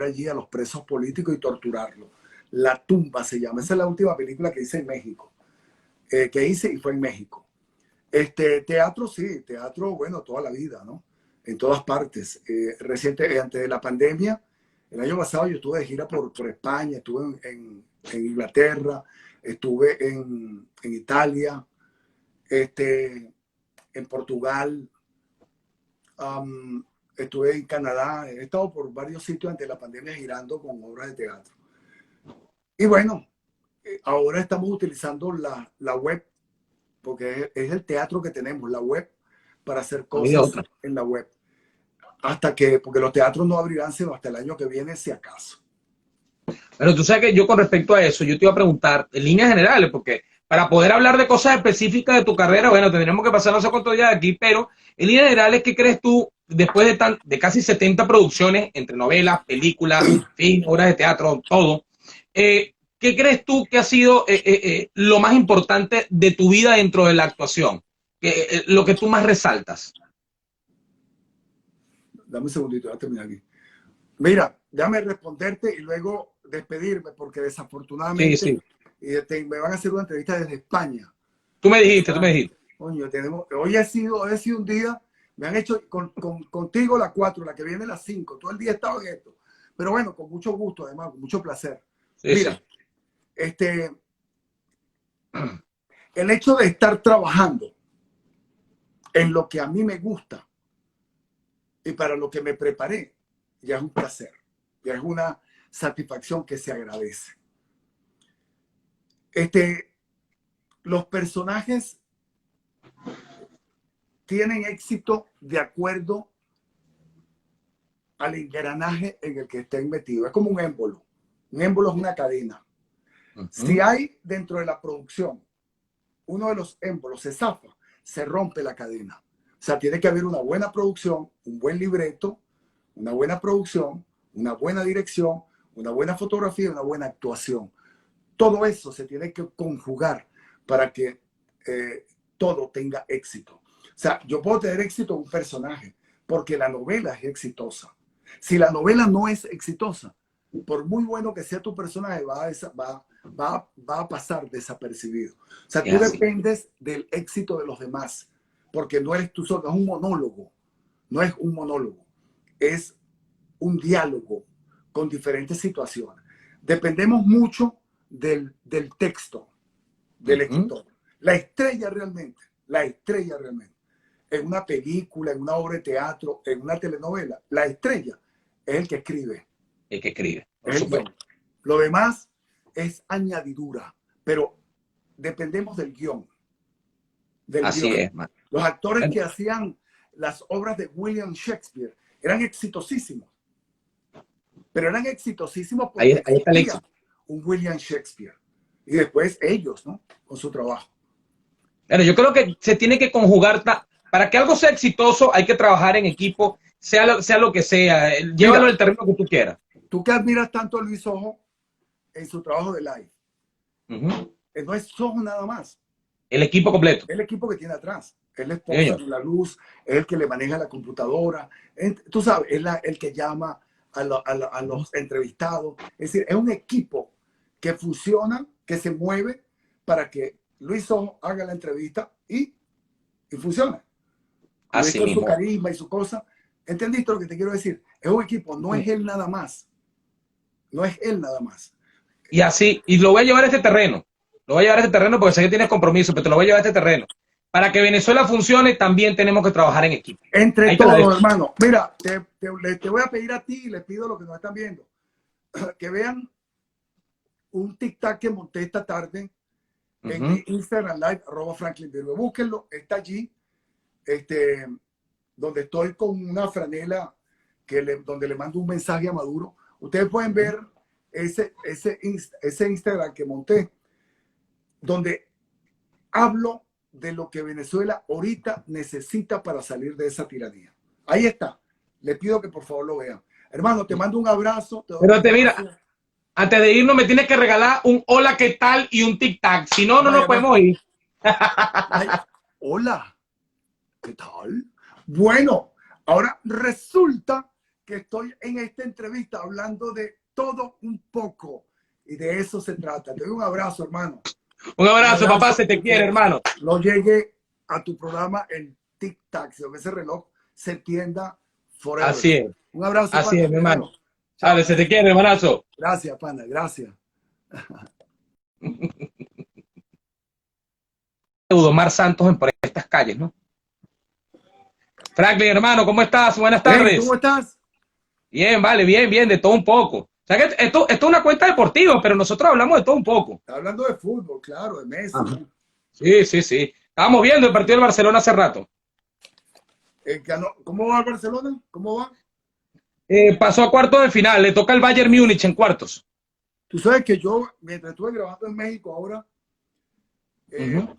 allí a los presos políticos y torturarlos. La Tumba se llama, esa es la última película que hice en México. Que hice y fue en México. Teatro, sí, teatro, bueno, toda la vida, ¿no? En todas partes. Antes de la pandemia, el año pasado yo estuve de gira por España, estuve en Inglaterra, estuve en Italia, en Portugal, estuve en Canadá, he estado por varios sitios antes de la pandemia girando con obras de teatro. Y bueno, ahora estamos utilizando la web, porque es el teatro que tenemos, la web, para hacer cosas en la web. Porque los teatros no abrirán sino hasta el año que viene, si acaso. Pero tú sabes que yo con respecto a eso, yo te iba a preguntar en líneas generales, porque para poder hablar de cosas específicas de tu carrera, bueno, tendríamos que pasar no sé cuántos días de aquí, pero en líneas generales, ¿qué crees tú, después de casi 70 producciones, entre novelas, películas, film, obras de teatro, todo, ¿qué crees tú que ha sido lo más importante de tu vida dentro de la actuación? Lo que tú más resaltas. Dame un segundito, voy a terminar aquí. Mira, déjame responderte y luego despedirme, porque desafortunadamente me van a hacer una entrevista desde España. Tú me dijiste. Coño, hoy ha sido un día, me han hecho contigo la 4, la que viene la 5, todo el día he estado en esto. Pero bueno, con mucho gusto, además, con mucho placer. Mira, el hecho de estar trabajando en lo que a mí me gusta y para lo que me preparé, ya es un placer, ya es una satisfacción que se agradece. Los personajes tienen éxito de acuerdo al engranaje en el que estén metidos. Es como un émbolo. Un émbolo es una cadena. Si hay dentro de la producción uno de los émbolos se zafa, se rompe la cadena. O sea, tiene que haber una buena producción, un buen libreto, una buena producción, una buena dirección, una buena fotografía, una buena actuación. Todo eso se tiene que conjugar para que todo tenga éxito. O sea, yo puedo tener éxito en un personaje porque la novela es exitosa. Si la novela no es exitosa, por muy bueno que sea tu personaje, va a pasar desapercibido. O sea, tú dependes del éxito de los demás, porque no eres tú solo, es un monólogo. No es un monólogo, es un diálogo con diferentes situaciones. dependemos mucho del texto del escritor. La estrella realmente, en una película, en una obra de teatro, en una telenovela, la estrella es el que escribe. El que escribe, por Es el supuesto. guión. Lo demás es añadidura, pero dependemos del guión. Así es, man. Los actores que hacían las obras de William Shakespeare eran exitosísimos. Pero eran exitosísimos porque Ahí está el éxito. un William Shakespeare. Y después ellos, ¿no? Con su trabajo. Bueno, yo creo que se tiene que conjugar. Para que algo sea exitoso, hay que trabajar en equipo, sea lo que sea. Llévalo al terreno que tú quieras. Tú que admiras tanto a Luis Sojo en su trabajo de live. No es Sojo nada más. El equipo completo. El equipo que tiene atrás. Es la esposa de la luz, es el que le maneja la computadora. Tú sabes, es el que llama a los entrevistados. Es decir, es un equipo que funciona, que se mueve para que Luis Sojo haga la entrevista y funciona. Así con mismo. su carisma y su cosa. ¿Entendiste lo que te quiero decir? Es un equipo, no es él nada más. No es él nada más. Y así, y lo voy a llevar a este terreno. Lo voy a llevar a este terreno porque sé que tienes compromiso, pero te lo voy a llevar a este terreno. Para que Venezuela funcione, también tenemos que trabajar en equipo. Entre todos, hermano. Mira, te voy a pedir a ti y les pido a los que nos están viendo que vean un tic-tac que monté esta tarde en mi Instagram Live, @FranklinVirgo. Búsquenlo, está allí, donde estoy con una franela donde le mando un mensaje a Maduro. Ustedes pueden ver ese Instagram que monté, donde hablo de lo que Venezuela ahorita necesita para salir de esa tiranía. Ahí está. Les pido que por favor lo vean. Hermano, te mando un abrazo. Pero mira, antes de irnos me tienes que regalar un hola, ¿qué tal? Y un tic-tac. Si no, no nos podemos ir. Hola, ¿qué tal? Bueno, ahora resulta que estoy en esta entrevista hablando de todo un poco. Y de eso se trata. Te doy un abrazo, hermano. Un abrazo, papá, se te quiere, hermano. No llegue a tu programa el tic-tac, sino que ese reloj se tienda forever. Así es. Un abrazo. Así pana, es, mi hermano. Chao. Dale, se te quiere, hermanazo. Gracias, pana, gracias. Eudomar Santos por estas calles, ¿no? Franklin, hermano, ¿cómo estás? Buenas tardes. Hey, ¿cómo estás? Bien, vale, bien, de todo un poco. O sea que esto es una cuenta deportiva, pero nosotros hablamos de todo un poco. Está hablando de fútbol, claro, de Messi. ¿No? Sí. Estábamos viendo el partido del Barcelona hace rato. ¿Cómo va el Barcelona? ¿Cómo va? Pasó a cuartos de final, le toca al Bayern Múnich en cuartos. Tú sabes que yo, mientras estuve grabando en México ahora,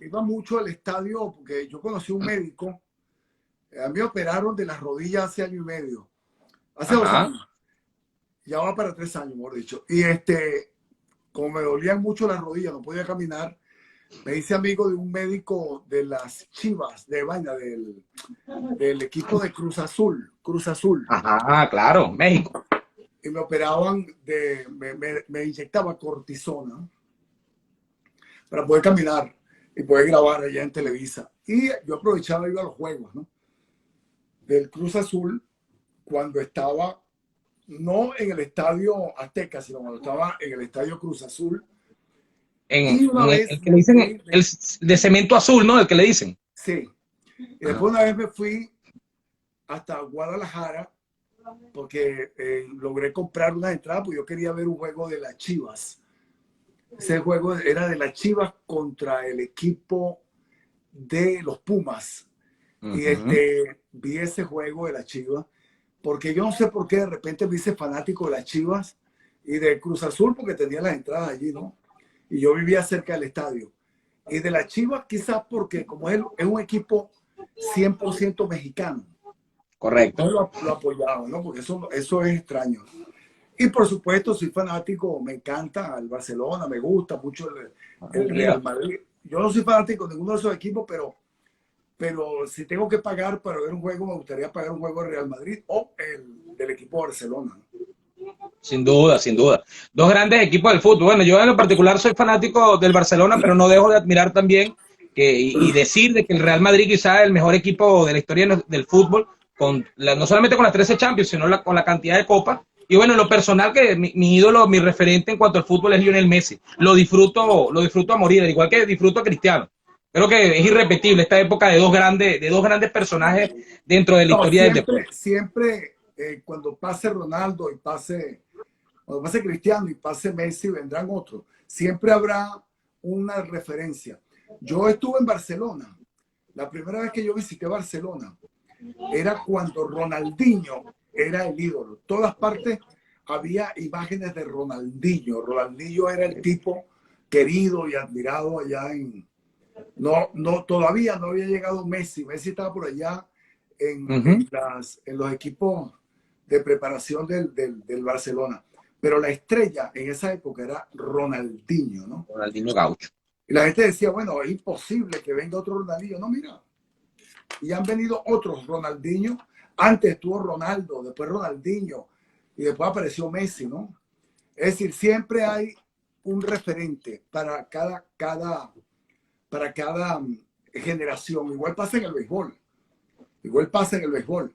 iba mucho al estadio porque yo conocí un médico. A mí me operaron de las rodillas hace año y medio. Hace 2 años. Ya va para 3 años, mejor dicho. Y como me dolían mucho las rodillas, no podía caminar, me hice amigo de un médico de las Chivas, del equipo de Cruz Azul. Ajá, claro, México. Y me operaban, me inyectaban cortisona para poder caminar y poder grabar allá en Televisa. Y yo aprovechaba y iba a los juegos, ¿no? Del Cruz Azul cuando estaba no en el estadio Azteca, sino cuando estaba en el estadio Cruz Azul. El que le dicen el de cemento azul, ¿no? El que le dicen. Sí. Y después una vez me fui hasta Guadalajara porque logré comprar unas entradas porque yo quería ver un juego de las Chivas. Ese juego era de las Chivas contra el equipo de los Pumas. Y vi ese juego de las Chivas porque yo no sé por qué de repente me hice fanático de las Chivas y de Cruz Azul porque tenía las entradas allí, ¿no? Y yo vivía cerca del estadio. Y de las Chivas quizás porque como es un equipo 100% mexicano. Correcto. Yo lo apoyaba, ¿no? Porque eso es extraño. Y por supuesto soy fanático, me encanta el Barcelona, me gusta mucho el Real Madrid. Yo no soy fanático de ninguno de esos equipos, pero si tengo que pagar para ver un juego, me gustaría pagar un juego del Real Madrid o el del equipo Barcelona. Sin duda. Dos grandes equipos del fútbol. Bueno, yo en lo particular soy fanático del Barcelona, pero no dejo de admirar también y decir de que el Real Madrid quizá es el mejor equipo de la historia del fútbol, no solamente con las 13 Champions, sino con la cantidad de copas Y bueno, en lo personal, que mi ídolo, mi referente en cuanto al fútbol es Lionel Messi. Lo disfruto a morir, al igual que disfruto a Cristiano. Creo que es irrepetible esta época de dos grandes personajes dentro de la No, historia del siempre, deporte. siempre cuando pase Ronaldo y cuando pase Cristiano y pase Messi, vendrán otros. Siempre habrá una referencia. Yo estuve en Barcelona. La primera vez que yo visité Barcelona era cuando Ronaldinho era el ídolo. Todas partes había imágenes de Ronaldinho. Ronaldinho era el tipo querido y admirado allá en... No, todavía no había llegado Messi. Messi estaba por allá en los equipos de preparación del Barcelona. Pero la estrella en esa época era Ronaldinho, ¿no? Ronaldinho Gaucho. Y la gente decía, bueno, es imposible que venga otro Ronaldinho. No, mira, y han venido otros Ronaldinho. Antes estuvo Ronaldo, después Ronaldinho y después apareció Messi, ¿no? Es decir, siempre hay un referente para cada generación. Igual pasa en el béisbol. Igual pasa en el béisbol.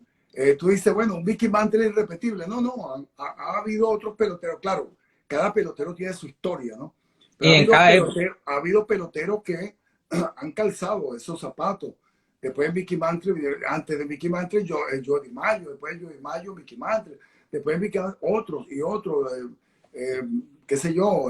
Tú dices, bueno, un Mickey Mantle es irrepetible. No, ha habido otros peloteros. Claro, cada pelotero tiene su historia, ¿no? Pero Y en cada época. ha habido peloteros que han calzado esos zapatos. Después de Mickey Mantle, antes de Mickey Mantle, Joe DiMaggio, después de Joe DiMaggio, Mickey Mantle, después de Mickey Mantle, otros y otros, qué sé yo,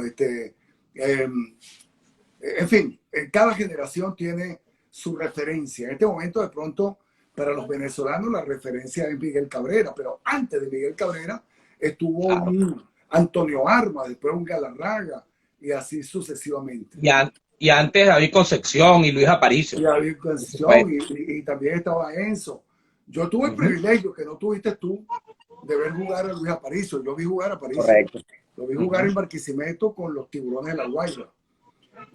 en fin, cada generación tiene su referencia. En este momento, de pronto, para los venezolanos, la referencia es Miguel Cabrera, pero antes de Miguel Cabrera estuvo un Antonio Armas, después un Galarraga, y así sucesivamente. Y antes David Concepción y Luis Aparicio. Y David Concepción, y también estaba Enzo. Yo tuve el privilegio que no tuviste tú de ver jugar a Luis Aparicio. Yo vi jugar a Aparicio. Correcto. Lo vi jugar en Barquisimeto con los Tiburones de La Guaira.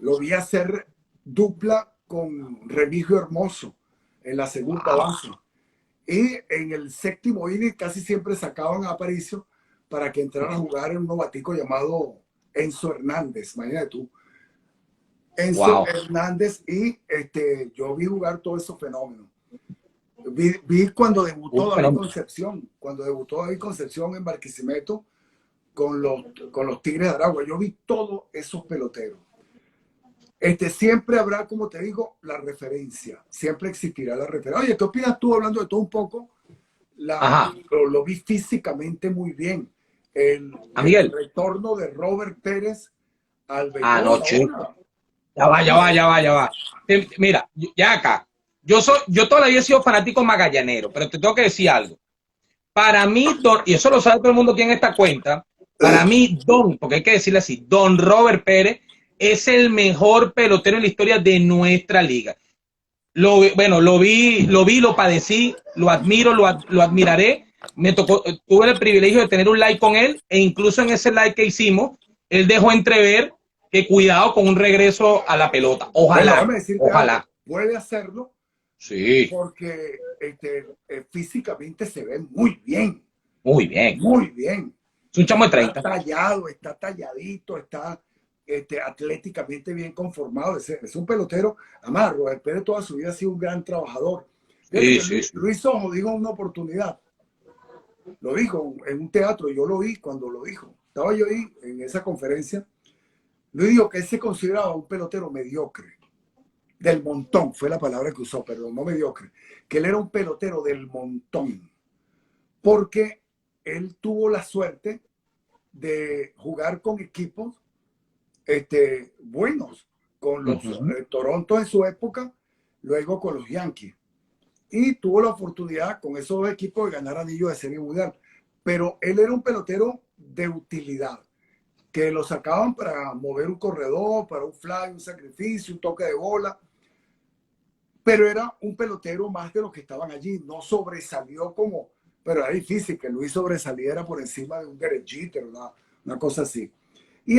Lo vi hacer dupla con Remigio Hermoso en la segunda base. Y en el séptimo inning casi siempre sacaban a Aparicio para que entrara a jugar en un novatico llamado Enzo Hernández. Imagínate tú. Enzo Hernández, y yo vi jugar todos esos fenómenos. Vi cuando debutó David Concepción, en Barquisimeto con los Tigres de Aragua. Yo vi todos esos peloteros. Siempre habrá, como te digo, la referencia. Siempre existirá la referencia. Oye, ¿qué opinas tú, hablando de todo un poco? Lo vi físicamente muy bien. El retorno de Robert Pérez al béisbol. Ya va. Mira, ya acá. Yo toda la vida he sido fanático magallanero, pero te tengo que decir algo. Para mí, y eso lo sabe todo el mundo aquí en esta cuenta, para mí, porque hay que decirle así, Don Robert Pérez es el mejor pelotero en la historia de nuestra liga. Lo vi, lo padecí, lo admiro, lo admiraré. Tuve el privilegio de tener un live con él, e incluso en ese live que hicimos, él dejó entrever que cuidado con un regreso a la pelota. Ojalá. Puede hacerlo. Sí. Porque físicamente se ve muy bien. Muy bien. Muy bien. Es un chamo de 30. Está tallado, está talladito, está atléticamente bien conformado. Es un pelotero. Además, Robert Pérez toda su vida ha sido un gran trabajador. Sí. Luis Ojo dijo en una oportunidad. Lo dijo en un teatro, yo lo vi cuando lo dijo. Estaba yo ahí en esa conferencia. Luis dijo que él se consideraba un pelotero mediocre. Del montón, fue la palabra que usó, perdón, no mediocre. Que él era un pelotero del montón. Porque él tuvo la suerte de jugar con equipos buenos, con los Toronto en su época, luego con los Yankees. Y tuvo la oportunidad con esos dos equipos de ganar anillo de Serie Mundial. Pero él era un pelotero de utilidad, que lo sacaban para mover un corredor, para un fly, un sacrificio, un toque de bola. Pero era un pelotero más de los que estaban allí. No sobresalió como... Pero era difícil que Luis sobresaliera por encima de un Derek Jeter, una cosa así. Y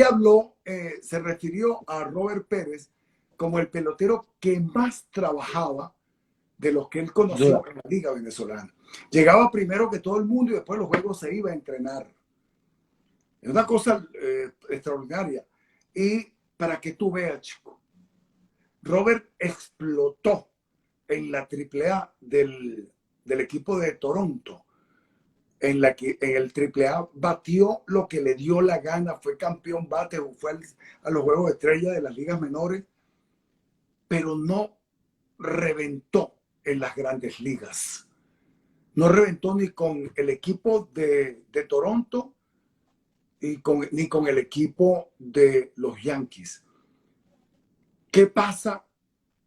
se refirió a Robert Pérez como el pelotero que más trabajaba de los que él conoció en la Liga Venezolana. Llegaba primero que todo el mundo y después los juegos se iba a entrenar. Es una cosa extraordinaria. Y para que tú veas, chico, Robert explotó en la AAA del equipo de Toronto. en el AAA batió lo que le dio la gana, fue campeón bate, fue a los Juegos de Estrella de las ligas menores, pero no reventó en las grandes ligas. No reventó ni con el equipo de Toronto ni con el equipo de los Yankees. ¿Qué pasa?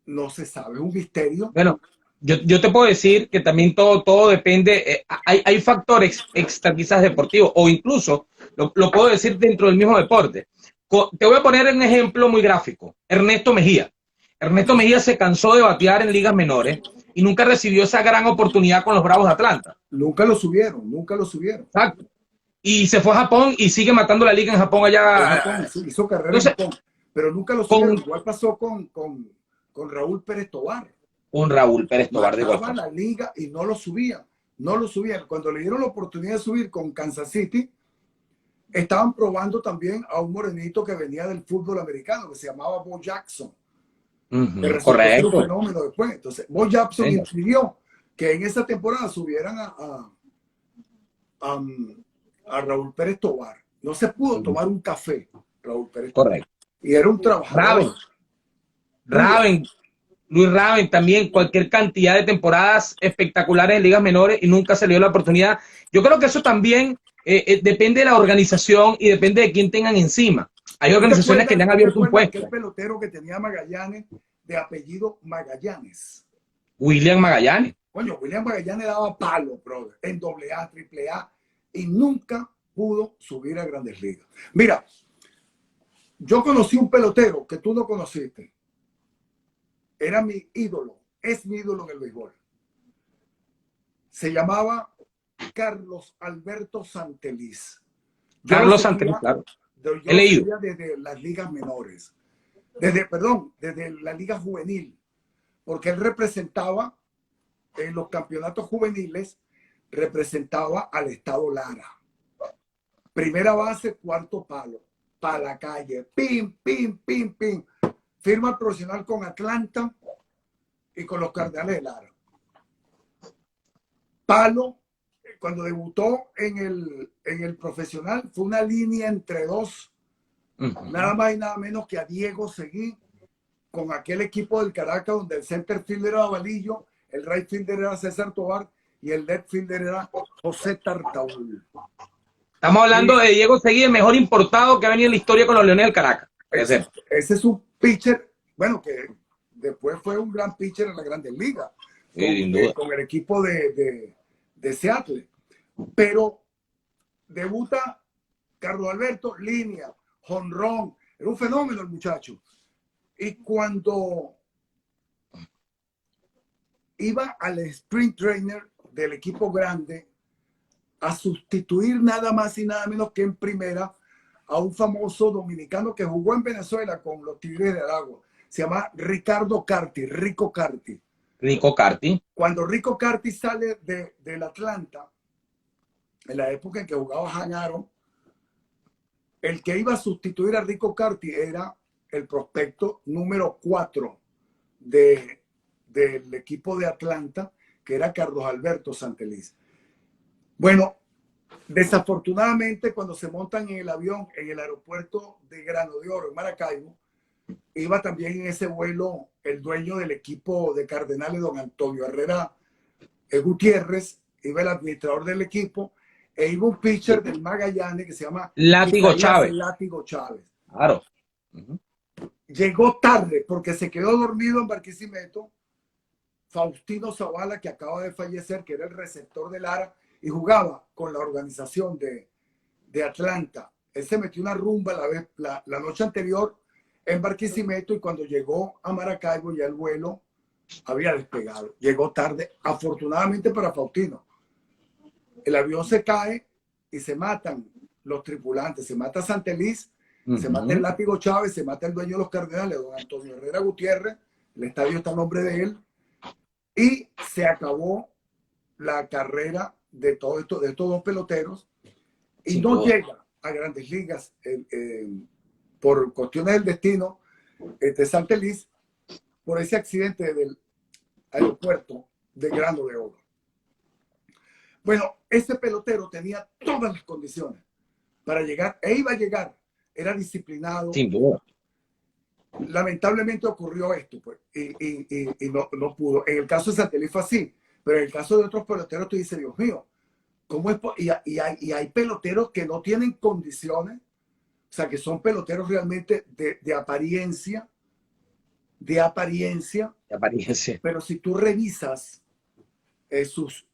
No se sabe, es un misterio. Bueno, yo te puedo decir que también todo depende, hay factores extra quizás deportivos, o incluso lo puedo decir dentro del mismo deporte. Te voy a poner un ejemplo muy gráfico. Ernesto Mejía. Ernesto Mejía se cansó de batear en ligas menores y nunca recibió esa gran oportunidad con los Bravos de Atlanta. Nunca lo subieron, nunca lo subieron. Exacto. Y se fue a Japón y sigue matando la liga en Japón allá. Japón, sí, hizo carrera Entonces, en Japón, pero nunca lo subieron. Igual pasó con Raúl Pérez Tobar. Un Raúl Pérez Tobar de Mataba la liga y no lo subían. No lo subían. Cuando le dieron la oportunidad de subir con Kansas City, estaban probando también a un morenito que venía del fútbol americano, que se llamaba Bo Jackson. Correcto. Un fenómeno después. Entonces, Bo Jackson impidió que en esa temporada subieran a Raúl Pérez Tobar. No se pudo tomar un café, Raúl Pérez Tobar. Correcto. Y era un trabajador. Luis Raven también, cualquier cantidad de temporadas espectaculares en ligas menores y nunca se le dio la oportunidad. Yo creo que eso también depende de la organización y depende de quién tengan encima. Hay organizaciones que le han abierto un puesto. Aquel pelotero que tenía Magallanes, de apellido Magallanes. William Magallanes. Coño, William Magallanes daba palo, brother, en AA, AAA, y nunca pudo subir a Grandes Ligas. Mira, yo conocí un pelotero que tú no conociste. Era mi ídolo, es mi ídolo en el béisbol. Se llamaba Carlos Alberto Santeliz. Carlos Santeliz, claro. Yo lo seguía desde las ligas menores. Desde la liga juvenil. Porque él representaba en los campeonatos juveniles, representaba al estado Lara. Primera base, cuarto palo. Para la calle. Pim, pim, pim, pim. Firma profesional con Atlanta y con los Cardenales de Lara. Palo, cuando debutó en el profesional, fue una línea entre dos, nada más y nada menos que a Diego Seguí, con aquel equipo del Caracas, donde el center fielder era Valillo, el right fielder era César Tobar y el left fielder era José Tartaúl. Estamos hablando de Diego Seguí, el mejor importado que ha venido en la historia con los Leones del Caracas. Ese es un pitcher, bueno, que después fue un gran pitcher en la Grandes Ligas, con el equipo de Seattle. Pero debuta Carlos Alberto, línea, jonrón, era un fenómeno el muchacho. Y cuando iba al sprint trainer del equipo grande a sustituir nada más y nada menos que en primera a un famoso dominicano que jugó en Venezuela con los Tigres de Aragua. Se llama Rico Carty. Rico Carty. Cuando Rico Carty sale del Atlanta, en la época en que jugaba Han Aaron, el que iba a sustituir a Rico Carty era el prospecto número 4 del equipo de Atlanta, que era Carlos Alberto Santeliz. Bueno, desafortunadamente, cuando se montan en el avión en el aeropuerto de Grano de Oro, en Maracaibo, iba también en ese vuelo el dueño del equipo de Cardenales, don Antonio Herrera Gutiérrez, iba el administrador del equipo, e iba un pitcher del Magallanes que se llama Látigo Chávez. Claro. Llegó tarde porque se quedó dormido en Barquisimeto Faustino Zavala, que acaba de fallecer, que era el receptor de Lara y jugaba con la organización de Atlanta. Él se metió una rumba la noche anterior en Barquisimeto y cuando llegó a Maracaibo ya el vuelo había despegado. Llegó tarde, afortunadamente para Faustino. El avión se cae y se matan los tripulantes. Se mata Santeliz, se mata el Látigo Chávez, se mata el dueño de los Cardenales, don Antonio Herrera Gutiérrez. El estadio está a nombre de él. Y se acabó la carrera de estos dos peloteros. Y no llega a Grandes Ligas por cuestiones del destino de Santeliz, por ese accidente del aeropuerto de Grano de Oro. Bueno, ese pelotero tenía todas las condiciones para llegar, e iba a llegar, era disciplinado. Sin duda. Lamentablemente ocurrió esto, pues, y no pudo. En el caso de Santelí fue así, pero en el caso de otros peloteros tú dices, Dios mío, ¿cómo es? Y hay peloteros que no tienen condiciones, o sea, que son peloteros realmente de apariencia, pero si tú revisas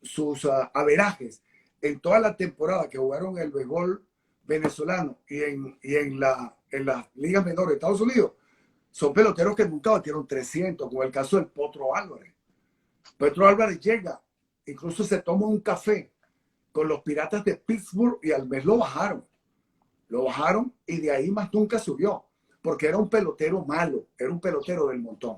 sus averajes en toda la temporada que jugaron el béisbol venezolano y en las ligas menores de Estados Unidos, son peloteros que nunca batieron 300, como el caso del Potro Álvarez. Potro Álvarez llega, incluso se toma un café con los Piratas de Pittsburgh y al mes lo bajaron. Lo bajaron y de ahí más nunca subió, porque era un pelotero malo, era un pelotero del montón.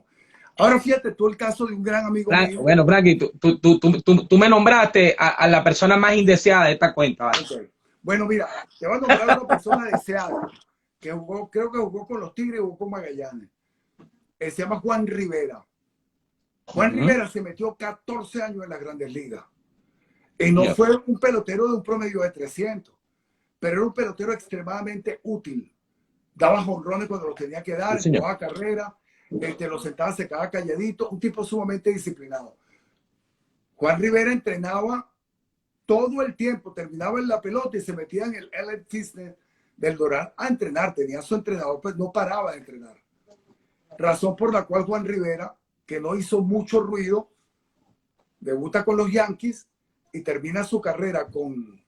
Ahora fíjate tú el caso de un gran amigo mío. Bueno, Frankie, tú me nombraste a la persona más indeseada de esta cuenta. ¿Vale? Okay. Bueno, mira, te voy a nombrar a una persona deseada que jugó, creo que jugó con los Tigres y jugó con Magallanes. Se llama Juan Rivera. Juan Rivera se metió 14 años en las Grandes Ligas. Y no fue un pelotero de un promedio de 300, pero era un pelotero extremadamente útil. Daba jonrones cuando los tenía que dar, jugaba carrera, lo sentaba, se quedaba calladito, un tipo sumamente disciplinado. Juan Rivera entrenaba todo el tiempo, terminaba en la pelota y se metía en el LA Fitness del Doral a entrenar. Tenía su entrenador, pues no paraba de entrenar. Razón por la cual Juan Rivera, que no hizo mucho ruido, debuta con los Yankees y termina su carrera con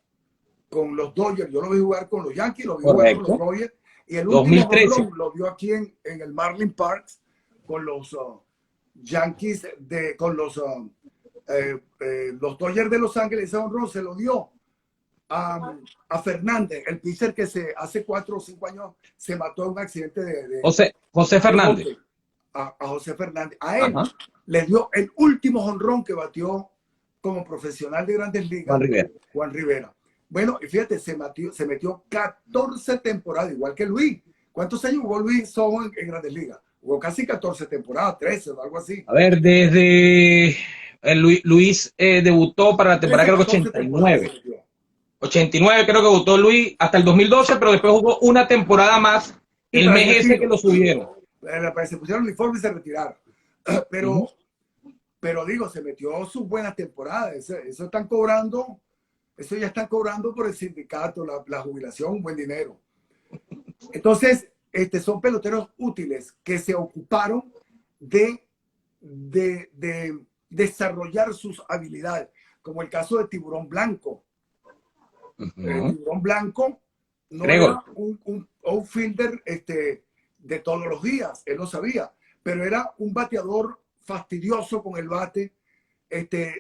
los Dodgers. Yo lo vi jugar con los Yankees, lo vi jugar con los Dodgers. Y el último jonrón lo dio aquí en el Marlin Park con los Yankees, con los Dodgers de Los Ángeles. Ese jonrón se lo dio a Fernández, el pitcher que hace 4 o 5 años se mató en un accidente de José Fernández. A José Fernández. A él le dio el último jonrón que batió como profesional de Grandes Ligas. Juan Rivera. Bueno, y fíjate, se metió 14 temporadas, igual que Luis. ¿Cuántos años jugó Luis Sojo en Grandes Ligas? Jugó casi 14 temporadas, 13 o algo así. A ver, desde Luis debutó para la temporada creo que 89. 89 creo que debutó Luis hasta el 2012, pero después jugó una temporada más el mes ese que lo subieron. Se pusieron el uniforme y se retiraron. Pero digo, se metió sus buenas temporadas. Eso están cobrando, eso ya están cobrando por el sindicato, la jubilación, un buen dinero. Entonces, son peloteros útiles que se ocuparon de desarrollar sus habilidades, como el caso de Tiburón Blanco. El Tiburón Blanco no era un outfielder de todos los días, él lo sabía, pero era un bateador fastidioso con el bate,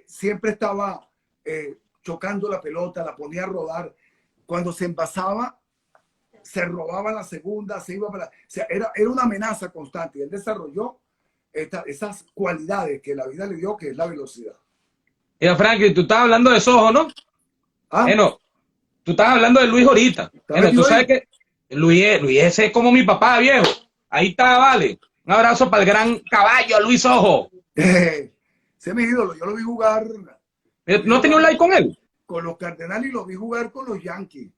siempre estaba chocando la pelota, la ponía a rodar. Cuando se envasaba, se robaba la segunda, se iba para... O sea, era una amenaza constante y él desarrolló esas cualidades que la vida le dio, que es la velocidad. Mira, Frankie, tú estabas hablando de Sojo, ¿no? Bueno, tú estabas hablando de Luis ahorita. Bueno, tú sabes que Luis ese es como mi papá, viejo. Ahí está, vale. Un abrazo para el gran caballo, Luis Sojo. Ese es mi ídolo, yo lo vi jugar. ¿No has tenido un like con él? Con los Cardenales y lo vi jugar con los Yankees.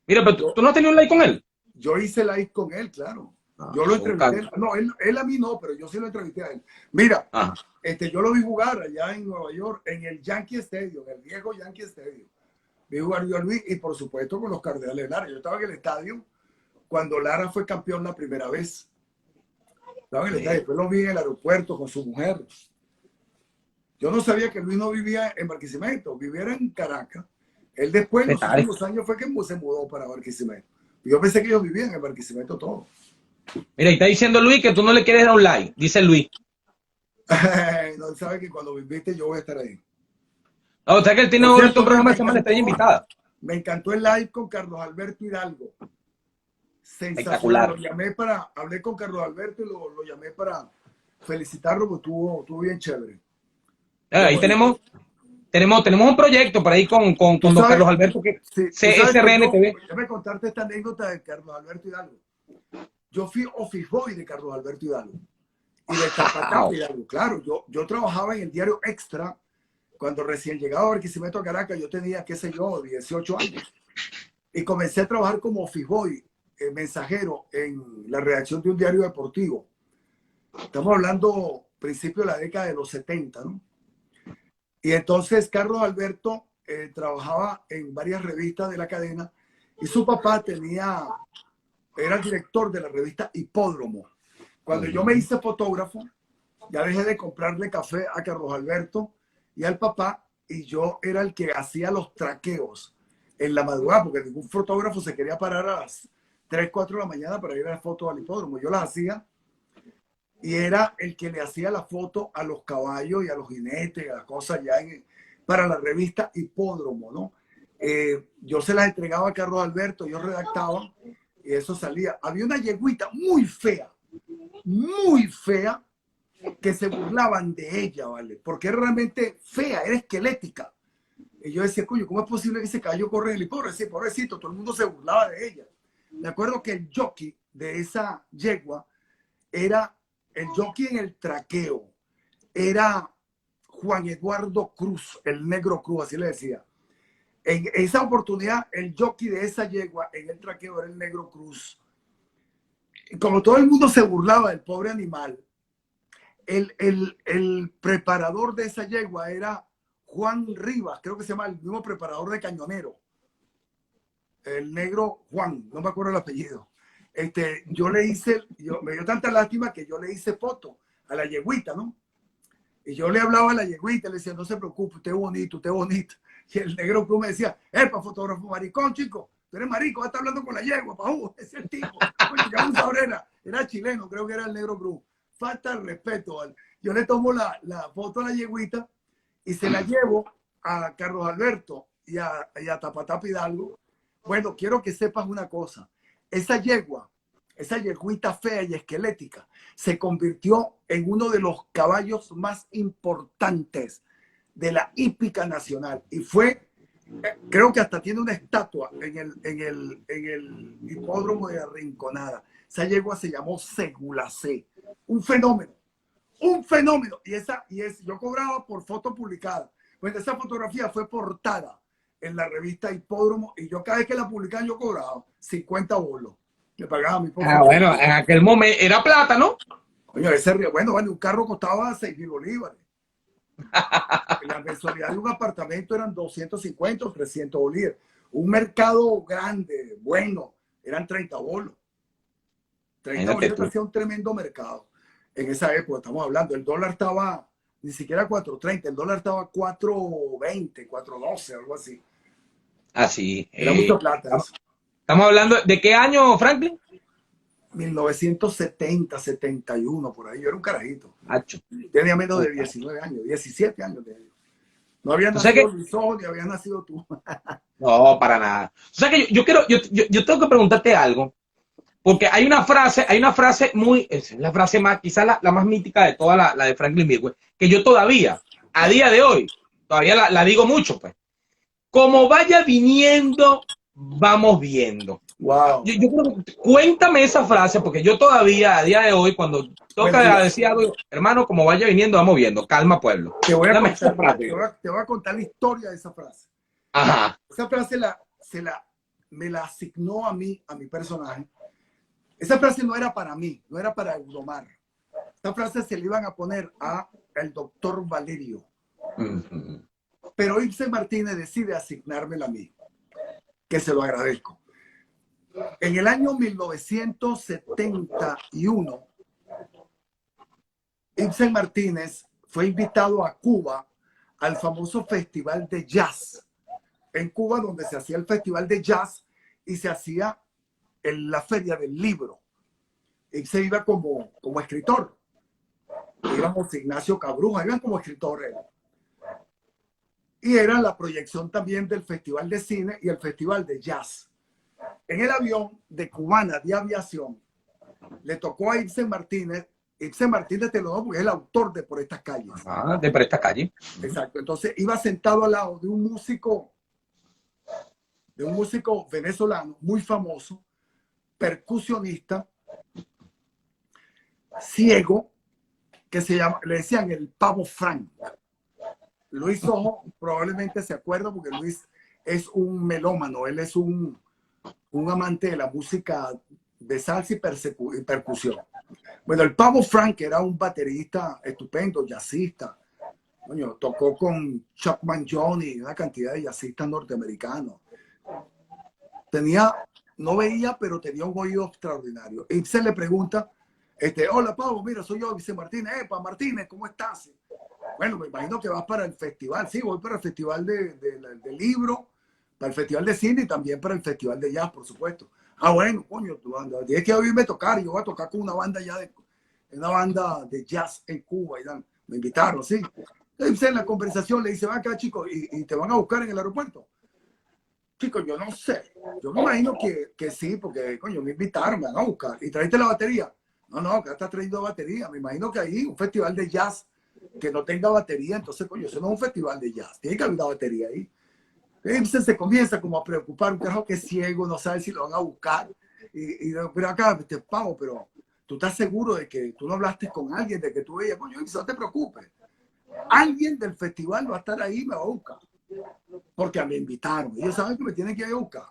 Mira, pero ¿tú no has tenido un like con él? Yo hice like con él, claro. Yo lo entrevisté. No, él a mí no, pero yo sí lo entrevisté a él. Mira, yo lo vi jugar allá en Nueva York, en el Yankee Stadium, el viejo Yankee Stadium. Vi jugar yo a Luis y por supuesto con los Cardenales de Lara. Yo estaba en el estadio cuando Lara fue campeón la primera vez. Estaba en el estadio. Después lo vi en el aeropuerto con su mujer. Yo no sabía que Luis no vivía en Barquisimeto, viviera en Caracas. Él después, en los últimos años, fue que se mudó para Barquisimeto. Yo pensé que ellos vivían en Barquisimeto todos. Mira, y está diciendo Luis que tú no le quieres dar un like, dice Luis. No, sabe que cuando me invite yo voy a estar ahí. O sea que él tiene un programa de semana estrella invitada. Me encantó el live con Carlos Alberto Hidalgo. Espectacular. Hablé con Carlos Alberto y lo llamé para felicitarlo porque estuvo bien chévere. Ahí tenemos un proyecto por ahí con don Carlos Alberto, que CSRN TV. Déjame contarte esta anécdota de Carlos Alberto Hidalgo. Yo fui office boy de Carlos Alberto Hidalgo. Y de Tapatapa Hidalgo. Claro, yo trabajaba en el diario Extra cuando recién llegaba a Barquisimeto, Caracas, yo tenía, qué sé yo, 18 años. Y comencé a trabajar como fijoy, mensajero, en la redacción de un diario deportivo. Estamos hablando principio de la década de los 70, ¿no? Y entonces Carlos Alberto trabajaba en varias revistas de la cadena y su papá era el director de la revista Hipódromo. Cuando yo me hice fotógrafo, ya dejé de comprarle café a Carlos Alberto y al papá, y yo era el que hacía los traqueos en la madrugada, porque ningún fotógrafo se quería parar a las 3, 4 de la mañana para ir a las fotos al hipódromo. Yo las hacía y era el que le hacía la foto a los caballos y a los jinetes, a las cosas ya para la revista Hipódromo, ¿no? Yo se las entregaba a Carlos Alberto, yo redactaba y eso salía. Había una yeguita muy fea, que se burlaban de ella, ¿vale? Porque era realmente fea, era esquelética. Y yo decía, coño, ¿cómo es posible que ese caballo corre en el hipódromo? Decía, pobrecito, todo el mundo se burlaba de ella. Me acuerdo que el jockey de esa yegua era el jockey en el traqueo. Era Juan Eduardo Cruz, el Negro Cruz, así le decía. En esa oportunidad, el jockey de esa yegua en el traqueo era el Negro Cruz. Y como todo el mundo se burlaba del pobre animal, el preparador de esa yegua era Juan Rivas, creo que se llama el mismo preparador de Cañonero. El negro Juan, no me acuerdo el apellido. Yo le hice, me dio tanta lástima que yo le hice foto a la yeguita, ¿no? Y yo le hablaba a la yeguita, le decía, no se preocupe, usted es bonito, usted es bonito. Y el negro Cruz me decía, para fotógrafo maricón, chico, tú eres marico, vas a estar hablando con la yegua, pajú, ese es el tipo. Oye, era chileno, creo que era el negro Cruz. Falta el respeto, ¿vale? Yo le tomo la foto a la yeguita y se la llevo a Carlos Alberto y a Tapatapa Hidalgo. Bueno, quiero que sepas una cosa. Esa yeguita fea y esquelética, se convirtió en uno de los caballos más importantes de la hípica nacional. Y fue, creo que hasta tiene una estatua en el hipódromo de la Rinconada. Esa yegua se llamó Segulacé. Un fenómeno. Yo cobraba por foto publicada. Pues esa fotografía fue portada en la revista Hipódromo y yo cada vez que la publicaban yo cobraba 50 bolos. Le pagaba a mi por bueno, en aquel momento era plata, ¿no? Coño, bueno, un carro costaba 6.000 bolívares. La mensualidad de un apartamento eran 250 o 300 bolívares. Un mercado grande, bueno, eran 30 bolos. 30 bolívares hacía un tremendo mercado. En esa época estamos hablando, el dólar estaba ni siquiera 4.30, el dólar estaba 4.20, 4.12, algo así. Así. Era mucha plata eso. Estamos hablando, ¿de qué año, Franklin? 1970, 71, por ahí. Yo era un carajito. Acho. Tenía menos de 19 años, 17 años tenía. No había nacido mis ojos ni habías nacido tú. No, para nada. O sea que yo tengo que preguntarte algo. Porque hay una frase muy, es la frase más, quizás la más mítica de toda la de Franklin Virgüe, que yo todavía, a día de hoy, todavía la digo mucho, pues. Como vaya viniendo, vamos viendo. Wow. Cuéntame esa frase, porque yo todavía, a día de hoy, cuando toca decir algo, hermano, como vaya viniendo, vamos viendo. Calma, pueblo. Te voy a contar la historia de esa frase. Ajá. Esa frase me la asignó a mí, a mi personaje. Esa frase no era para mí, no era para Eudomar. Esa frase se le iban a poner a el doctor Valerio. Pero Ibsen Martínez decide asignármela a mí, que se lo agradezco. En el año 1971, Ibsen Martínez fue invitado a Cuba al famoso Festival de Jazz. En Cuba, donde se hacía el Festival de Jazz y se hacía en la Feria del Libro. Él se iba como escritor. Íbamos Ignacio Cabruja, iban como escritores. Y era la proyección también del Festival de Cine y el Festival de Jazz. En el avión de Cubana de Aviación le tocó a Ibsen Martínez. Ibsen Martínez te lo doy porque es el autor de Por estas calles. De Por esta calle. Exacto. Entonces iba sentado al lado de un músico venezolano muy famoso, percusionista, ciego, que le decían el Pavo Frank. Luis Ojo probablemente se acuerda porque Luis es un melómano, él es un amante de la música de salsa y percusión. Bueno, el Pavo Frank era un baterista estupendo, jazzista. Coño, tocó con Chuck Mangione y una cantidad de jazzistas norteamericanos. No veía, pero tenía un oído extraordinario. Y se le pregunta, hola Pavo, mira, soy yo, Vicente Martínez. Epa, Martínez, ¿cómo estás? Bueno, me imagino que vas para el festival. Sí, voy para el festival de libro, para el festival de cine y también para el festival de jazz, por supuesto. Ah, bueno, coño, tienes que oírme tocar. Yo voy a tocar con una banda de jazz en Cuba. Y me invitaron, sí. Entonces, en la conversación le dice, ven acá, chicos, y te van a buscar en el aeropuerto. Chicos, yo no sé. Yo me imagino que sí, porque, coño, me invitaron, me van a buscar. ¿Y trajiste la batería? No, acá está trayendo batería. Me imagino que ahí un festival de jazz que no tenga batería, entonces, coño, eso no es un festival de jazz. Tiene que haber una batería ahí. Entonces se comienza como a preocupar, un carajo que es ciego, no sabe si lo van a buscar. Pero acá, Pavo, pero tú estás seguro de que tú no hablaste con alguien, de que tú veías, coño, no te preocupes. Alguien del festival va a estar ahí y me va a buscar. Porque me invitaron. Ellos saben que me tienen que ir a buscar.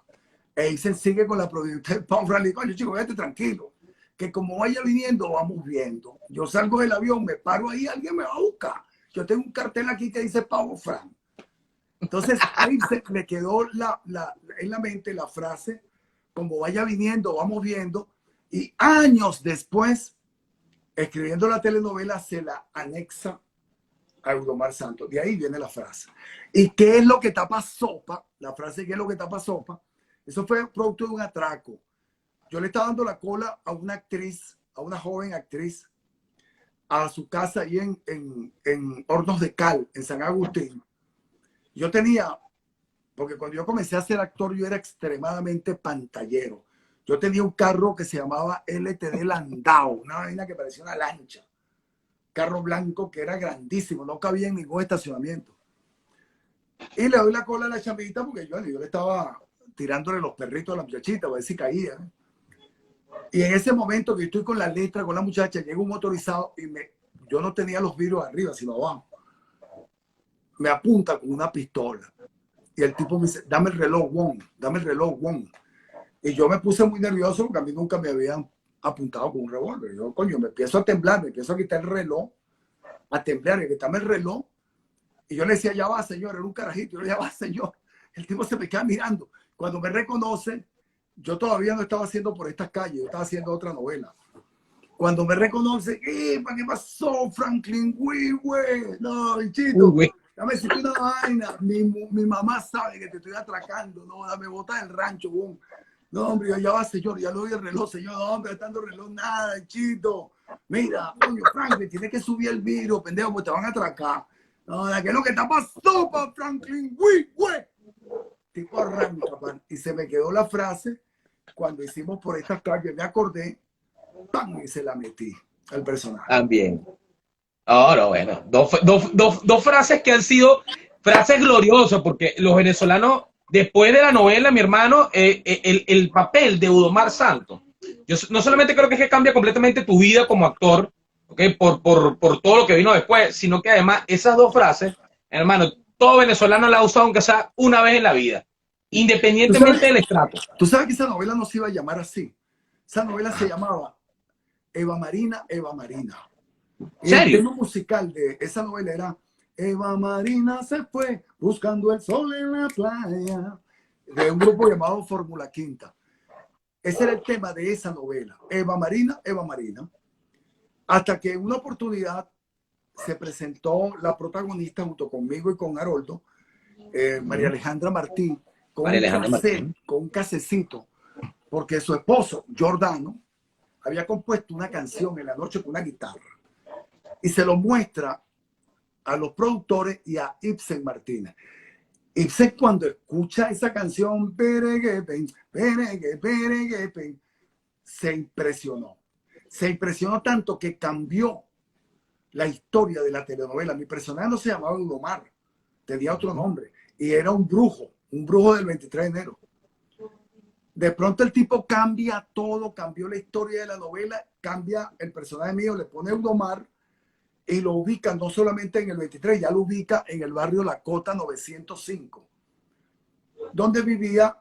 E se sigue con la providencia del Pavo Frank. Coño, chico, vete tranquilo. Que como vaya viniendo, vamos viendo. Yo salgo del avión, me paro ahí, alguien me va a buscar. Yo tengo un cartel aquí que dice Pavo Frank. Entonces, ahí me quedó en la mente la frase, como vaya viniendo, vamos viendo. Y años después, escribiendo la telenovela, se la anexa a Eudomar Santos. De ahí viene la frase. ¿Y qué es lo que tapa sopa? La frase, ¿qué es lo que tapa sopa? Eso fue producto de un atraco. Yo le estaba dando la cola a una actriz, a una joven actriz, a su casa ahí en Hornos de Cal, en San Agustín. Yo tenía, porque cuando yo comencé a ser actor, yo era extremadamente pantallero. Yo tenía un carro que se llamaba LTD Landau, una vaina que parecía una lancha. Carro blanco que era grandísimo, no cabía en ningún estacionamiento. Y le doy la cola a la chamita porque yo le estaba tirándole los perritos a la muchachita, a ver si caía. Y en ese momento que estoy con la letra, con la muchacha, llega un motorizado y yo no tenía los vidrios arriba, sino abajo. Me apunta con una pistola. Y el tipo me dice, dame el reloj, Wong, dame el reloj, Wong. Y yo me puse muy nervioso porque a mí nunca me habían apuntado con un revólver. Yo, coño, me empiezo a temblar, me empiezo a quitar el reloj, a temblar, y quitarme el reloj. Y yo le decía, ya va, señor, era un carajito. Yo le decía, ya va, señor. El tipo se me queda mirando. Cuando me reconoce, yo todavía no estaba haciendo por estas calles, yo estaba haciendo otra novela. Cuando me reconoce, ¿qué pasó, Franklin? Güey, no, bichito, dame decirte una vaina. Mi mamá sabe que te estoy atracando, no, dame botar el rancho, boom. No, hombre, ya va, señor, ya lo doy el reloj, señor, no, hombre, estando reloj, nada, bichito. Mira, coño, Franklin, tienes que subir el vidrio, pendejo, porque te van a atracar. No, ¿qué es lo que te pasó, pa, Franklin? Güey. Tipo arranca, pan. Y se me quedó la frase cuando hicimos por estas calles, me acordé, ¡pam! Y se la metí al personaje. También. Ahora, bueno, dos frases que han sido frases gloriosas, porque los venezolanos, después de la novela, mi hermano, el papel de Eudomar Santos, yo no solamente creo que es que cambia completamente tu vida como actor, ¿okay? por todo lo que vino después, sino que además esas dos frases, hermano, todo venezolano la ha usado aunque sea una vez en la vida, independientemente del estrato. Tú sabes que esa novela no se iba a llamar así. Esa novela se llamaba Eva Marina, Eva Marina. Y el tema musical de esa novela era Eva Marina se fue buscando el sol en la playa, de un grupo llamado Fórmula Quinta. Ese era el tema de esa novela, Eva Marina, Eva Marina. Hasta que en una oportunidad se presentó la protagonista junto conmigo y con Haroldo, María Alejandra Martín, con un casecito, porque su esposo, Giordano, había compuesto una canción en la noche con una guitarra y se lo muestra a los productores y a Ibsen Martínez. Ibsen, cuando escucha esa canción, se impresionó. Se impresionó tanto que cambió la historia de la telenovela. Mi personaje no se llamaba Eudomar, tenía otro nombre y era un brujo del 23 de enero. De pronto el tipo cambia todo, cambió la historia de la novela, cambia el personaje mío, le pone Eudomar y lo ubica no solamente en el 23, ya lo ubica en el barrio La Cota 905, donde vivía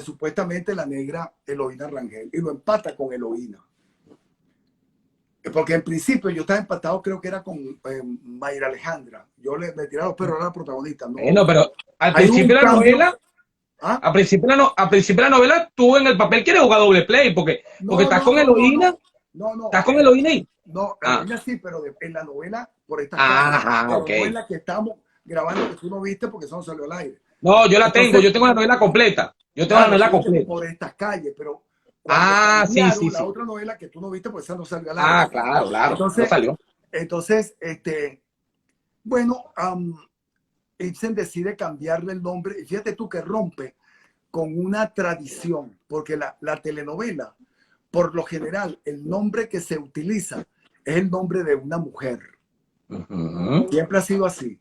supuestamente la negra Eloína Rangel, y lo empata con Eloína. Porque en principio yo estaba empatado, creo que era con Mayra Alejandra. Yo le tiraba los perros a la protagonista. ¿No? Bueno, pero al Hay principio un de la cambio. novela, ¿Ah? al principio de la novela, tú en el papel quieres jugar doble play, porque estás con Eloína, estás con Eloína y... No, Eloína sí, pero en la novela, por estas Ajá, pero ok. no en la que estamos grabando, que tú no viste porque eso no salió al aire. No, yo Entonces, tengo la novela completa. Yo tengo la claro, novela completa. por estas calles, pero cuando Sí, cambiaron la sí. otra novela que tú no viste, pues esa no salió al aire. Claro, no salió. Entonces, bueno, Ibsen decide cambiarle el nombre, y fíjate tú que rompe con una tradición, porque la telenovela, por lo general, el nombre que se utiliza es el nombre de una mujer. Siempre ha sido así.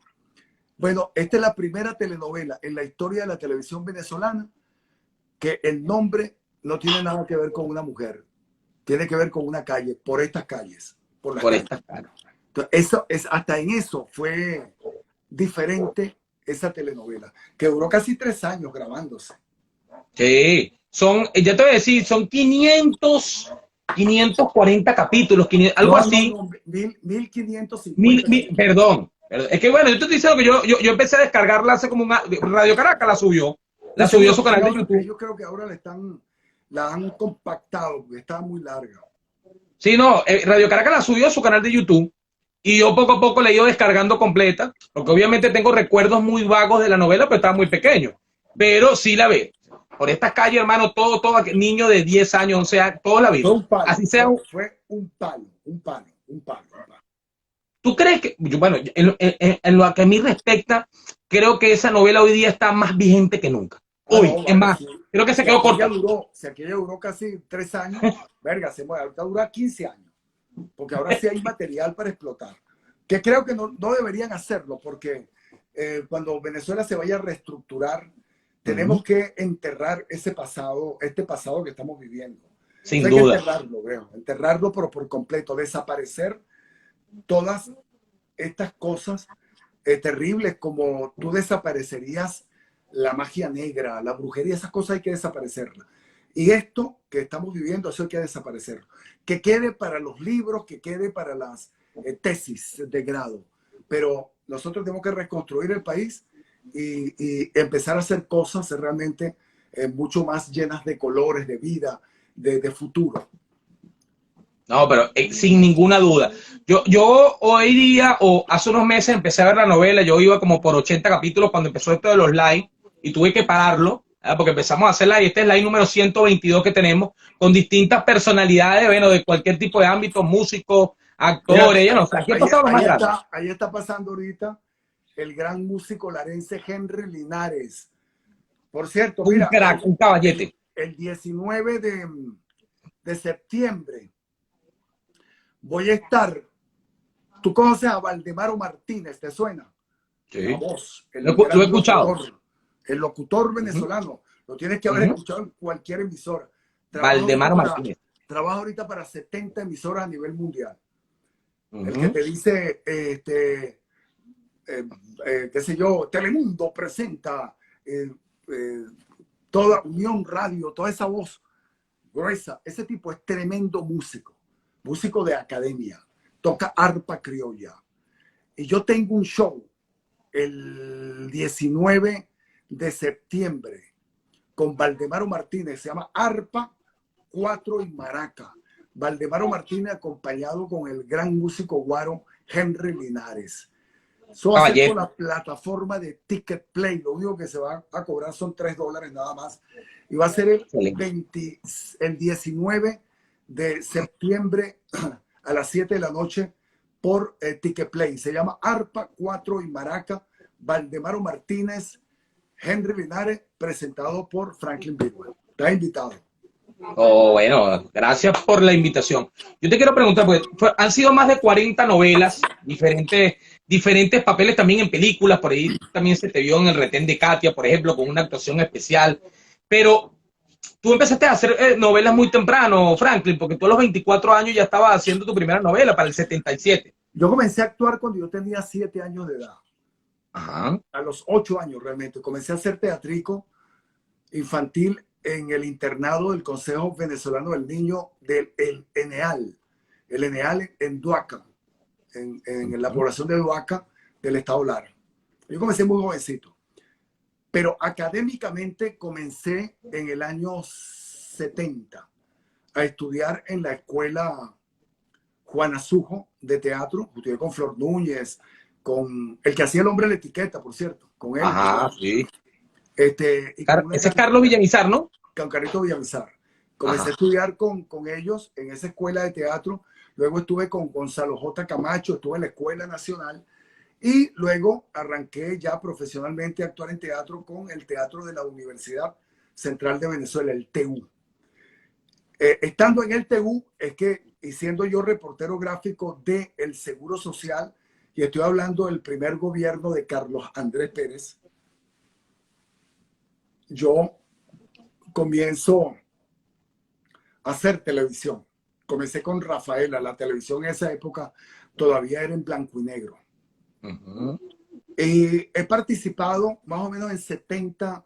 Bueno, esta es la primera telenovela en la historia de la televisión venezolana que el nombre no tiene nada que ver con una mujer, tiene que ver con una calle, por estas calles. Por estas calles. Entonces, hasta en eso fue diferente esa telenovela, que duró casi 3 años grabándose. Sí, ya te voy a decir, son 540 capítulos, algo así. No, 1550. Perdón. Es que bueno, yo te estoy diciendo que yo empecé a descargarla hace como Radio Caracas la subió a su canal de YouTube. Yo creo que ahora la han compactado, porque estaba muy larga. Sí, no, Radio Caracas la subió a su canal de YouTube y yo poco a poco la he ido descargando completa, porque obviamente tengo recuerdos muy vagos de la novela, pero estaba muy pequeño. Pero sí la ve. Por estas calles, hermano, todo niño de 10 años, 11 años, todo la vida. Así sea. Fue un palo. ¿Tú crees que, bueno, en lo que a mí respecta, creo que esa novela hoy día está más vigente que nunca? Hoy, es más, creo que se quedó corta. Si aquella duró casi 3 años, verga, ahorita dura 15 años. Porque ahora sí hay material para explotar. Que creo que no deberían hacerlo, porque cuando Venezuela se vaya a reestructurar, tenemos que enterrar este pasado que estamos viviendo. Sin duda. Enterrarlo, pero por completo, desaparecer todas estas cosas terribles, como tú desaparecerías la magia negra, la brujería, esas cosas hay que desaparecerlas. Y esto que estamos viviendo, eso hay que desaparecerlo. Que quede para los libros, que quede para las tesis de grado. Pero nosotros tenemos que reconstruir el país y empezar a hacer cosas realmente mucho más llenas de colores, de vida, de futuro. No, pero sin ninguna duda. Yo hoy día, o hace unos meses, empecé a ver la novela. Yo iba como por 80 capítulos cuando empezó esto de los live y tuve que pararlo, porque empezamos a hacer live. Este es el live número 122 que tenemos, con distintas personalidades, bueno, de cualquier tipo de ámbito, músicos, actores. Mira, ahí está pasando ahorita el gran músico larense Henry Linares. Por cierto, mira, un caballete. El 19 de septiembre voy a estar. ¿Tú conoces a Valdemaro Martínez? ¿Te suena? Sí. La voz. Lo he escuchado. El locutor venezolano. Lo tienes que haber escuchado en cualquier emisora. Valdemaro Martínez. Trabaja ahorita para 70 emisoras a nivel mundial. El que te dice, qué sé yo, Telemundo presenta toda Unión Radio, toda esa voz gruesa. Ese tipo es tremendo músico de academia, toca arpa criolla. Y yo tengo un show el 19 de septiembre con Valdemaro Martínez, se llama Arpa, Cuatro y Maraca. Valdemaro Martínez acompañado con el gran músico guaro Henry Linares. Eso va a ser por la plataforma de Ticket Play. Lo único que se va a cobrar son $3 nada más. Y va a ser el 19 de septiembre a las 7 de la noche por Ticket Play. Se llama Arpa, Cuatro y Maraca. Valdemaro Martínez, Henry Linares, presentado por Franklin Bidwell. Está invitado. Oh, bueno, gracias por la invitación. Yo te quiero preguntar, porque han sido más de 40 novelas, diferentes papeles también en películas, por ahí también se te vio en El Retén de Katia, por ejemplo, con una actuación especial, pero tú empezaste a hacer novelas muy temprano, Franklin, porque tú a los 24 años ya estabas haciendo tu primera novela para el 77. Yo comencé a actuar cuando yo tenía 7 años de edad. Ajá. A los 8 años realmente. Comencé a hacer teatrico infantil en el internado del Consejo Venezolano del Niño del ENEAL. El ENEAL en Duaca, en la población de Duaca del estado Lara. Yo comencé muy jovencito. Pero académicamente comencé en el año 70 a estudiar en la escuela Juan Azujo de teatro. Estudié con Flor Núñez, con el que hacía El Hombre de la Etiqueta, por cierto, con él. Ajá, sí. Y con Ese es Carlos Villamizar, ¿no? con Carito Villamizar. Comencé Ajá. a estudiar con ellos en esa escuela de teatro. Luego estuve con Gonzalo J. Camacho, estuve en la Escuela Nacional. Y luego arranqué ya profesionalmente a actuar en teatro con el Teatro de la Universidad Central de Venezuela, el TU. Estando en el TU, es que, y siendo yo reportero gráfico del Seguro Social, y estoy hablando del primer gobierno de Carlos Andrés Pérez, yo comienzo a hacer televisión. Comencé con Rafaela, la televisión en esa época todavía era en blanco y negro. Uh-huh. Y he participado más o menos en 70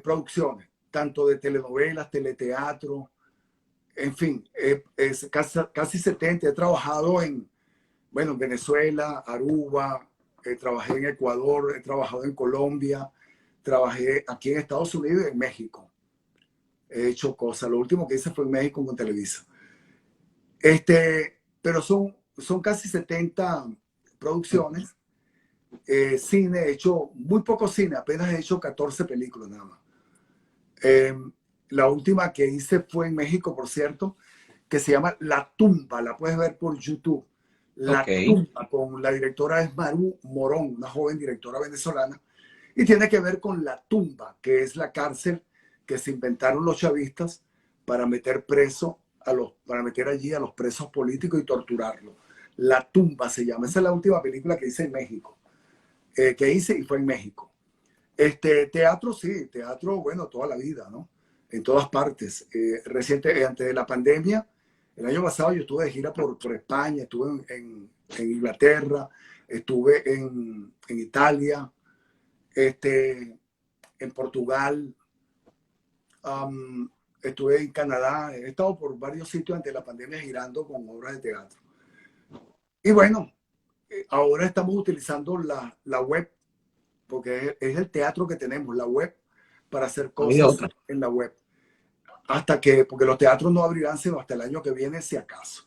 producciones, tanto de telenovelas, teleteatro, en fin, casi 70. He trabajado en Venezuela, Aruba, trabajé en Ecuador, he trabajado en Colombia, trabajé aquí en Estados Unidos y en México. He hecho cosas. Lo último que hice fue en México con Televisa. Pero son casi 70 producciones. Cine, he hecho muy poco cine, apenas he hecho 14 películas nada más. La última que hice fue en México, por cierto, que se llama La Tumba, la puedes ver por YouTube. La Tumba, con la directora es Maru Morón, una joven directora venezolana, y tiene que ver con La Tumba, que es la cárcel que se inventaron los chavistas para meter para meter allí a los presos políticos y torturarlos. La Tumba se llama. Esa es la última película que hice en México, que hice y fue en México. Teatro, sí, teatro, bueno, toda la vida, ¿no? En todas partes. Antes de la pandemia, el año pasado yo estuve de gira por España, estuve en Inglaterra, estuve en Italia, en Portugal, estuve en Canadá, he estado por varios sitios antes de la pandemia girando con obras de teatro. Y bueno, ahora estamos utilizando la web, porque es el teatro que tenemos, la web, para hacer cosas en la web. Porque los teatros no abrirán sino hasta el año que viene, si acaso.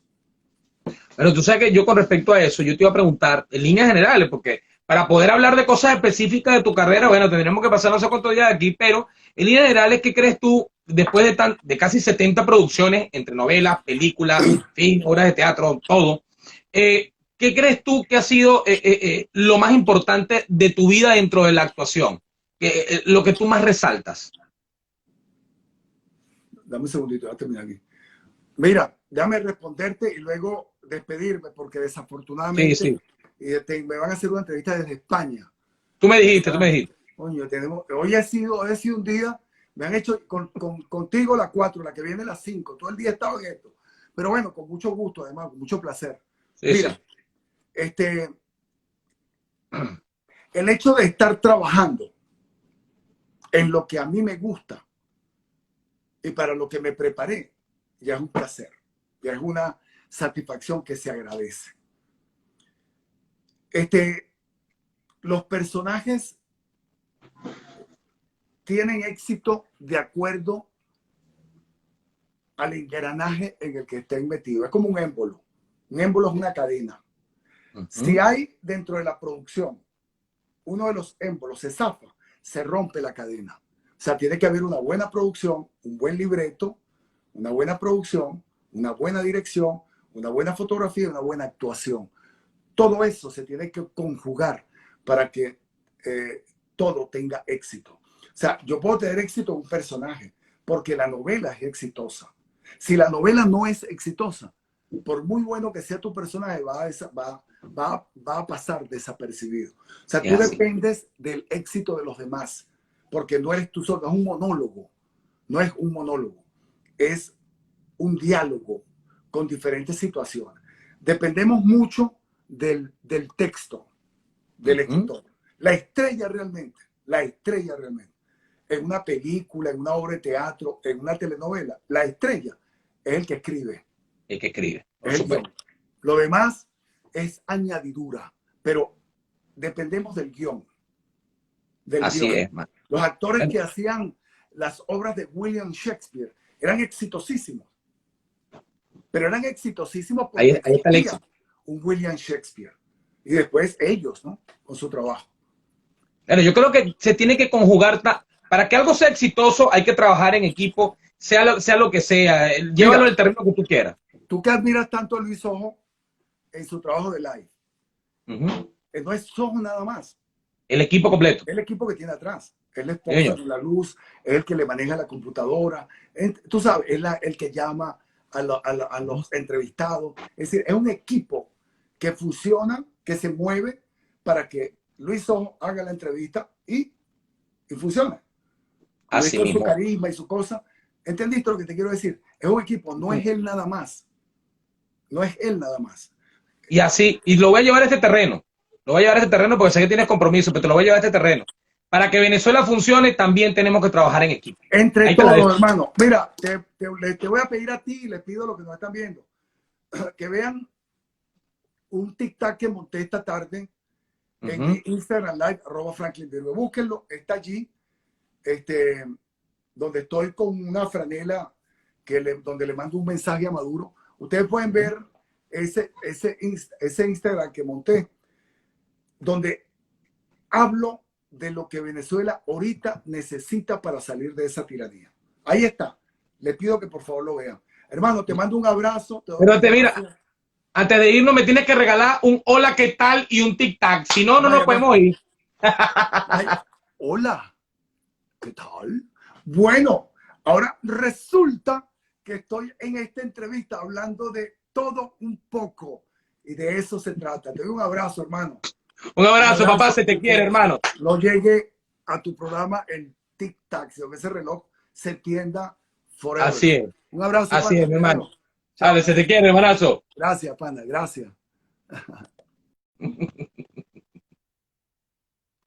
Pero tú sabes que yo con respecto a eso, yo te iba a preguntar en líneas generales, porque para poder hablar de cosas específicas de tu carrera, bueno, tendríamos que pasar no sé cuántos días de aquí, pero en líneas generales, ¿qué crees tú, después de casi 70 producciones, entre novelas, películas, film, obras de teatro, todo, ¿qué crees tú que ha sido lo más importante de tu vida dentro de la actuación? Lo que tú más resaltas. Dame un segundito, voy a terminar aquí. Mira, déjame responderte y luego despedirme, porque desafortunadamente me van a hacer una entrevista desde España. Tú me dijiste. Coño, hoy ha sido un día, me han hecho contigo las 4, la que viene las 5, todo el día he estado en esto. Pero bueno, con mucho gusto, además, con mucho placer. Mira, el hecho de estar trabajando en lo que a mí me gusta y para lo que me preparé, ya es un placer, ya es una satisfacción que se agradece. Los personajes tienen éxito de acuerdo al engranaje en el que estén metidos. Es como un émbolo. Un émbolo es una cadena. Si hay dentro de la producción uno de los émbolos se zafa, se rompe la cadena. O sea, tiene que haber una buena producción, un buen libreto, una buena producción, una buena dirección, una buena fotografía y una buena actuación. Todo eso se tiene que conjugar para que todo tenga éxito. O sea, yo puedo tener éxito en un personaje porque la novela es exitosa. Si la novela no es exitosa, por muy bueno que sea tu personaje, va a pasar desapercibido. O sea, tú dependes del éxito de los demás, porque no eres tú solo, es un monólogo. No es un monólogo, es un diálogo con diferentes situaciones. dependemos mucho del texto, del Ujú. escritor. La estrella realmente, en una película, en una obra de teatro, en una telenovela, la estrella es el que escribe, El que escribe, por es el supuesto. guión. Lo demás es añadidura, pero dependemos del guión. Así es, man. Los actores Bueno, que hacían las obras de William Shakespeare eran exitosísimos, pero eran exitosísimos porque ahí está el existía éxito. un William Shakespeare. Y después ellos, ¿no? Con su trabajo. Bueno, yo creo que se tiene que conjugar, para que algo sea exitoso hay que trabajar en equipo, sea lo que sea, llévalo Mira, al terreno que tú quieras. tú que admiras tanto a Luis Sojo en su trabajo de live, Ujú. no es Sojo nada más, El equipo completo. es el equipo que tiene atrás. Es la Sí, esposa señor. de la luz, es el que le maneja la computadora, tú sabes, es el que llama a los entrevistados. Es decir, es un equipo que funciona, que se mueve para que Luis Sojo haga la entrevista y funcione. Luis Así con su mismo. carisma y su cosa. ¿Entendiste lo que te quiero decir? Es un equipo, no es él nada más. No es él nada más. Y así, y lo voy a llevar a este terreno. Lo voy a llevar a este terreno porque sé que tienes compromiso, pero te lo voy a llevar a este terreno. Para que Venezuela funcione, también tenemos que trabajar en equipo. Entre Ahí te la dejo. todos, hermano. Mira, te voy a pedir a ti y les pido a los que nos están viendo que vean un tic-tac que monté esta tarde en mi Instagram Live, @FranklinVirgo. Búsquenlo, está allí, donde estoy con una franela donde le mando un mensaje a Maduro. Ustedes pueden ver ese Instagram que monté, donde hablo de lo que Venezuela ahorita necesita para salir de esa tiranía. Ahí está. Les pido que por favor lo vean. Hermano, te mando un abrazo. Te doy Pero las mira, gracias. antes de irnos me tienes que regalar un hola, ¿qué tal? Y un tic-tac. Si no, no nos Vaya, podemos ir. vaya. Hola, ¿qué tal? Bueno, ahora resulta que estoy en esta entrevista hablando de todo un poco y de eso se trata. Te doy un abrazo, hermano. Un Un abrazo, papá, abrazo se te y quiere, que hermano. no llegue a tu programa el tic-tac, sino que ese reloj se tienda forever. Así es, Un abrazo, así pana. es, mi Te hermano. veo. Dale, Chao. se te quiere, hermanazo. Gracias, pana. Gracias.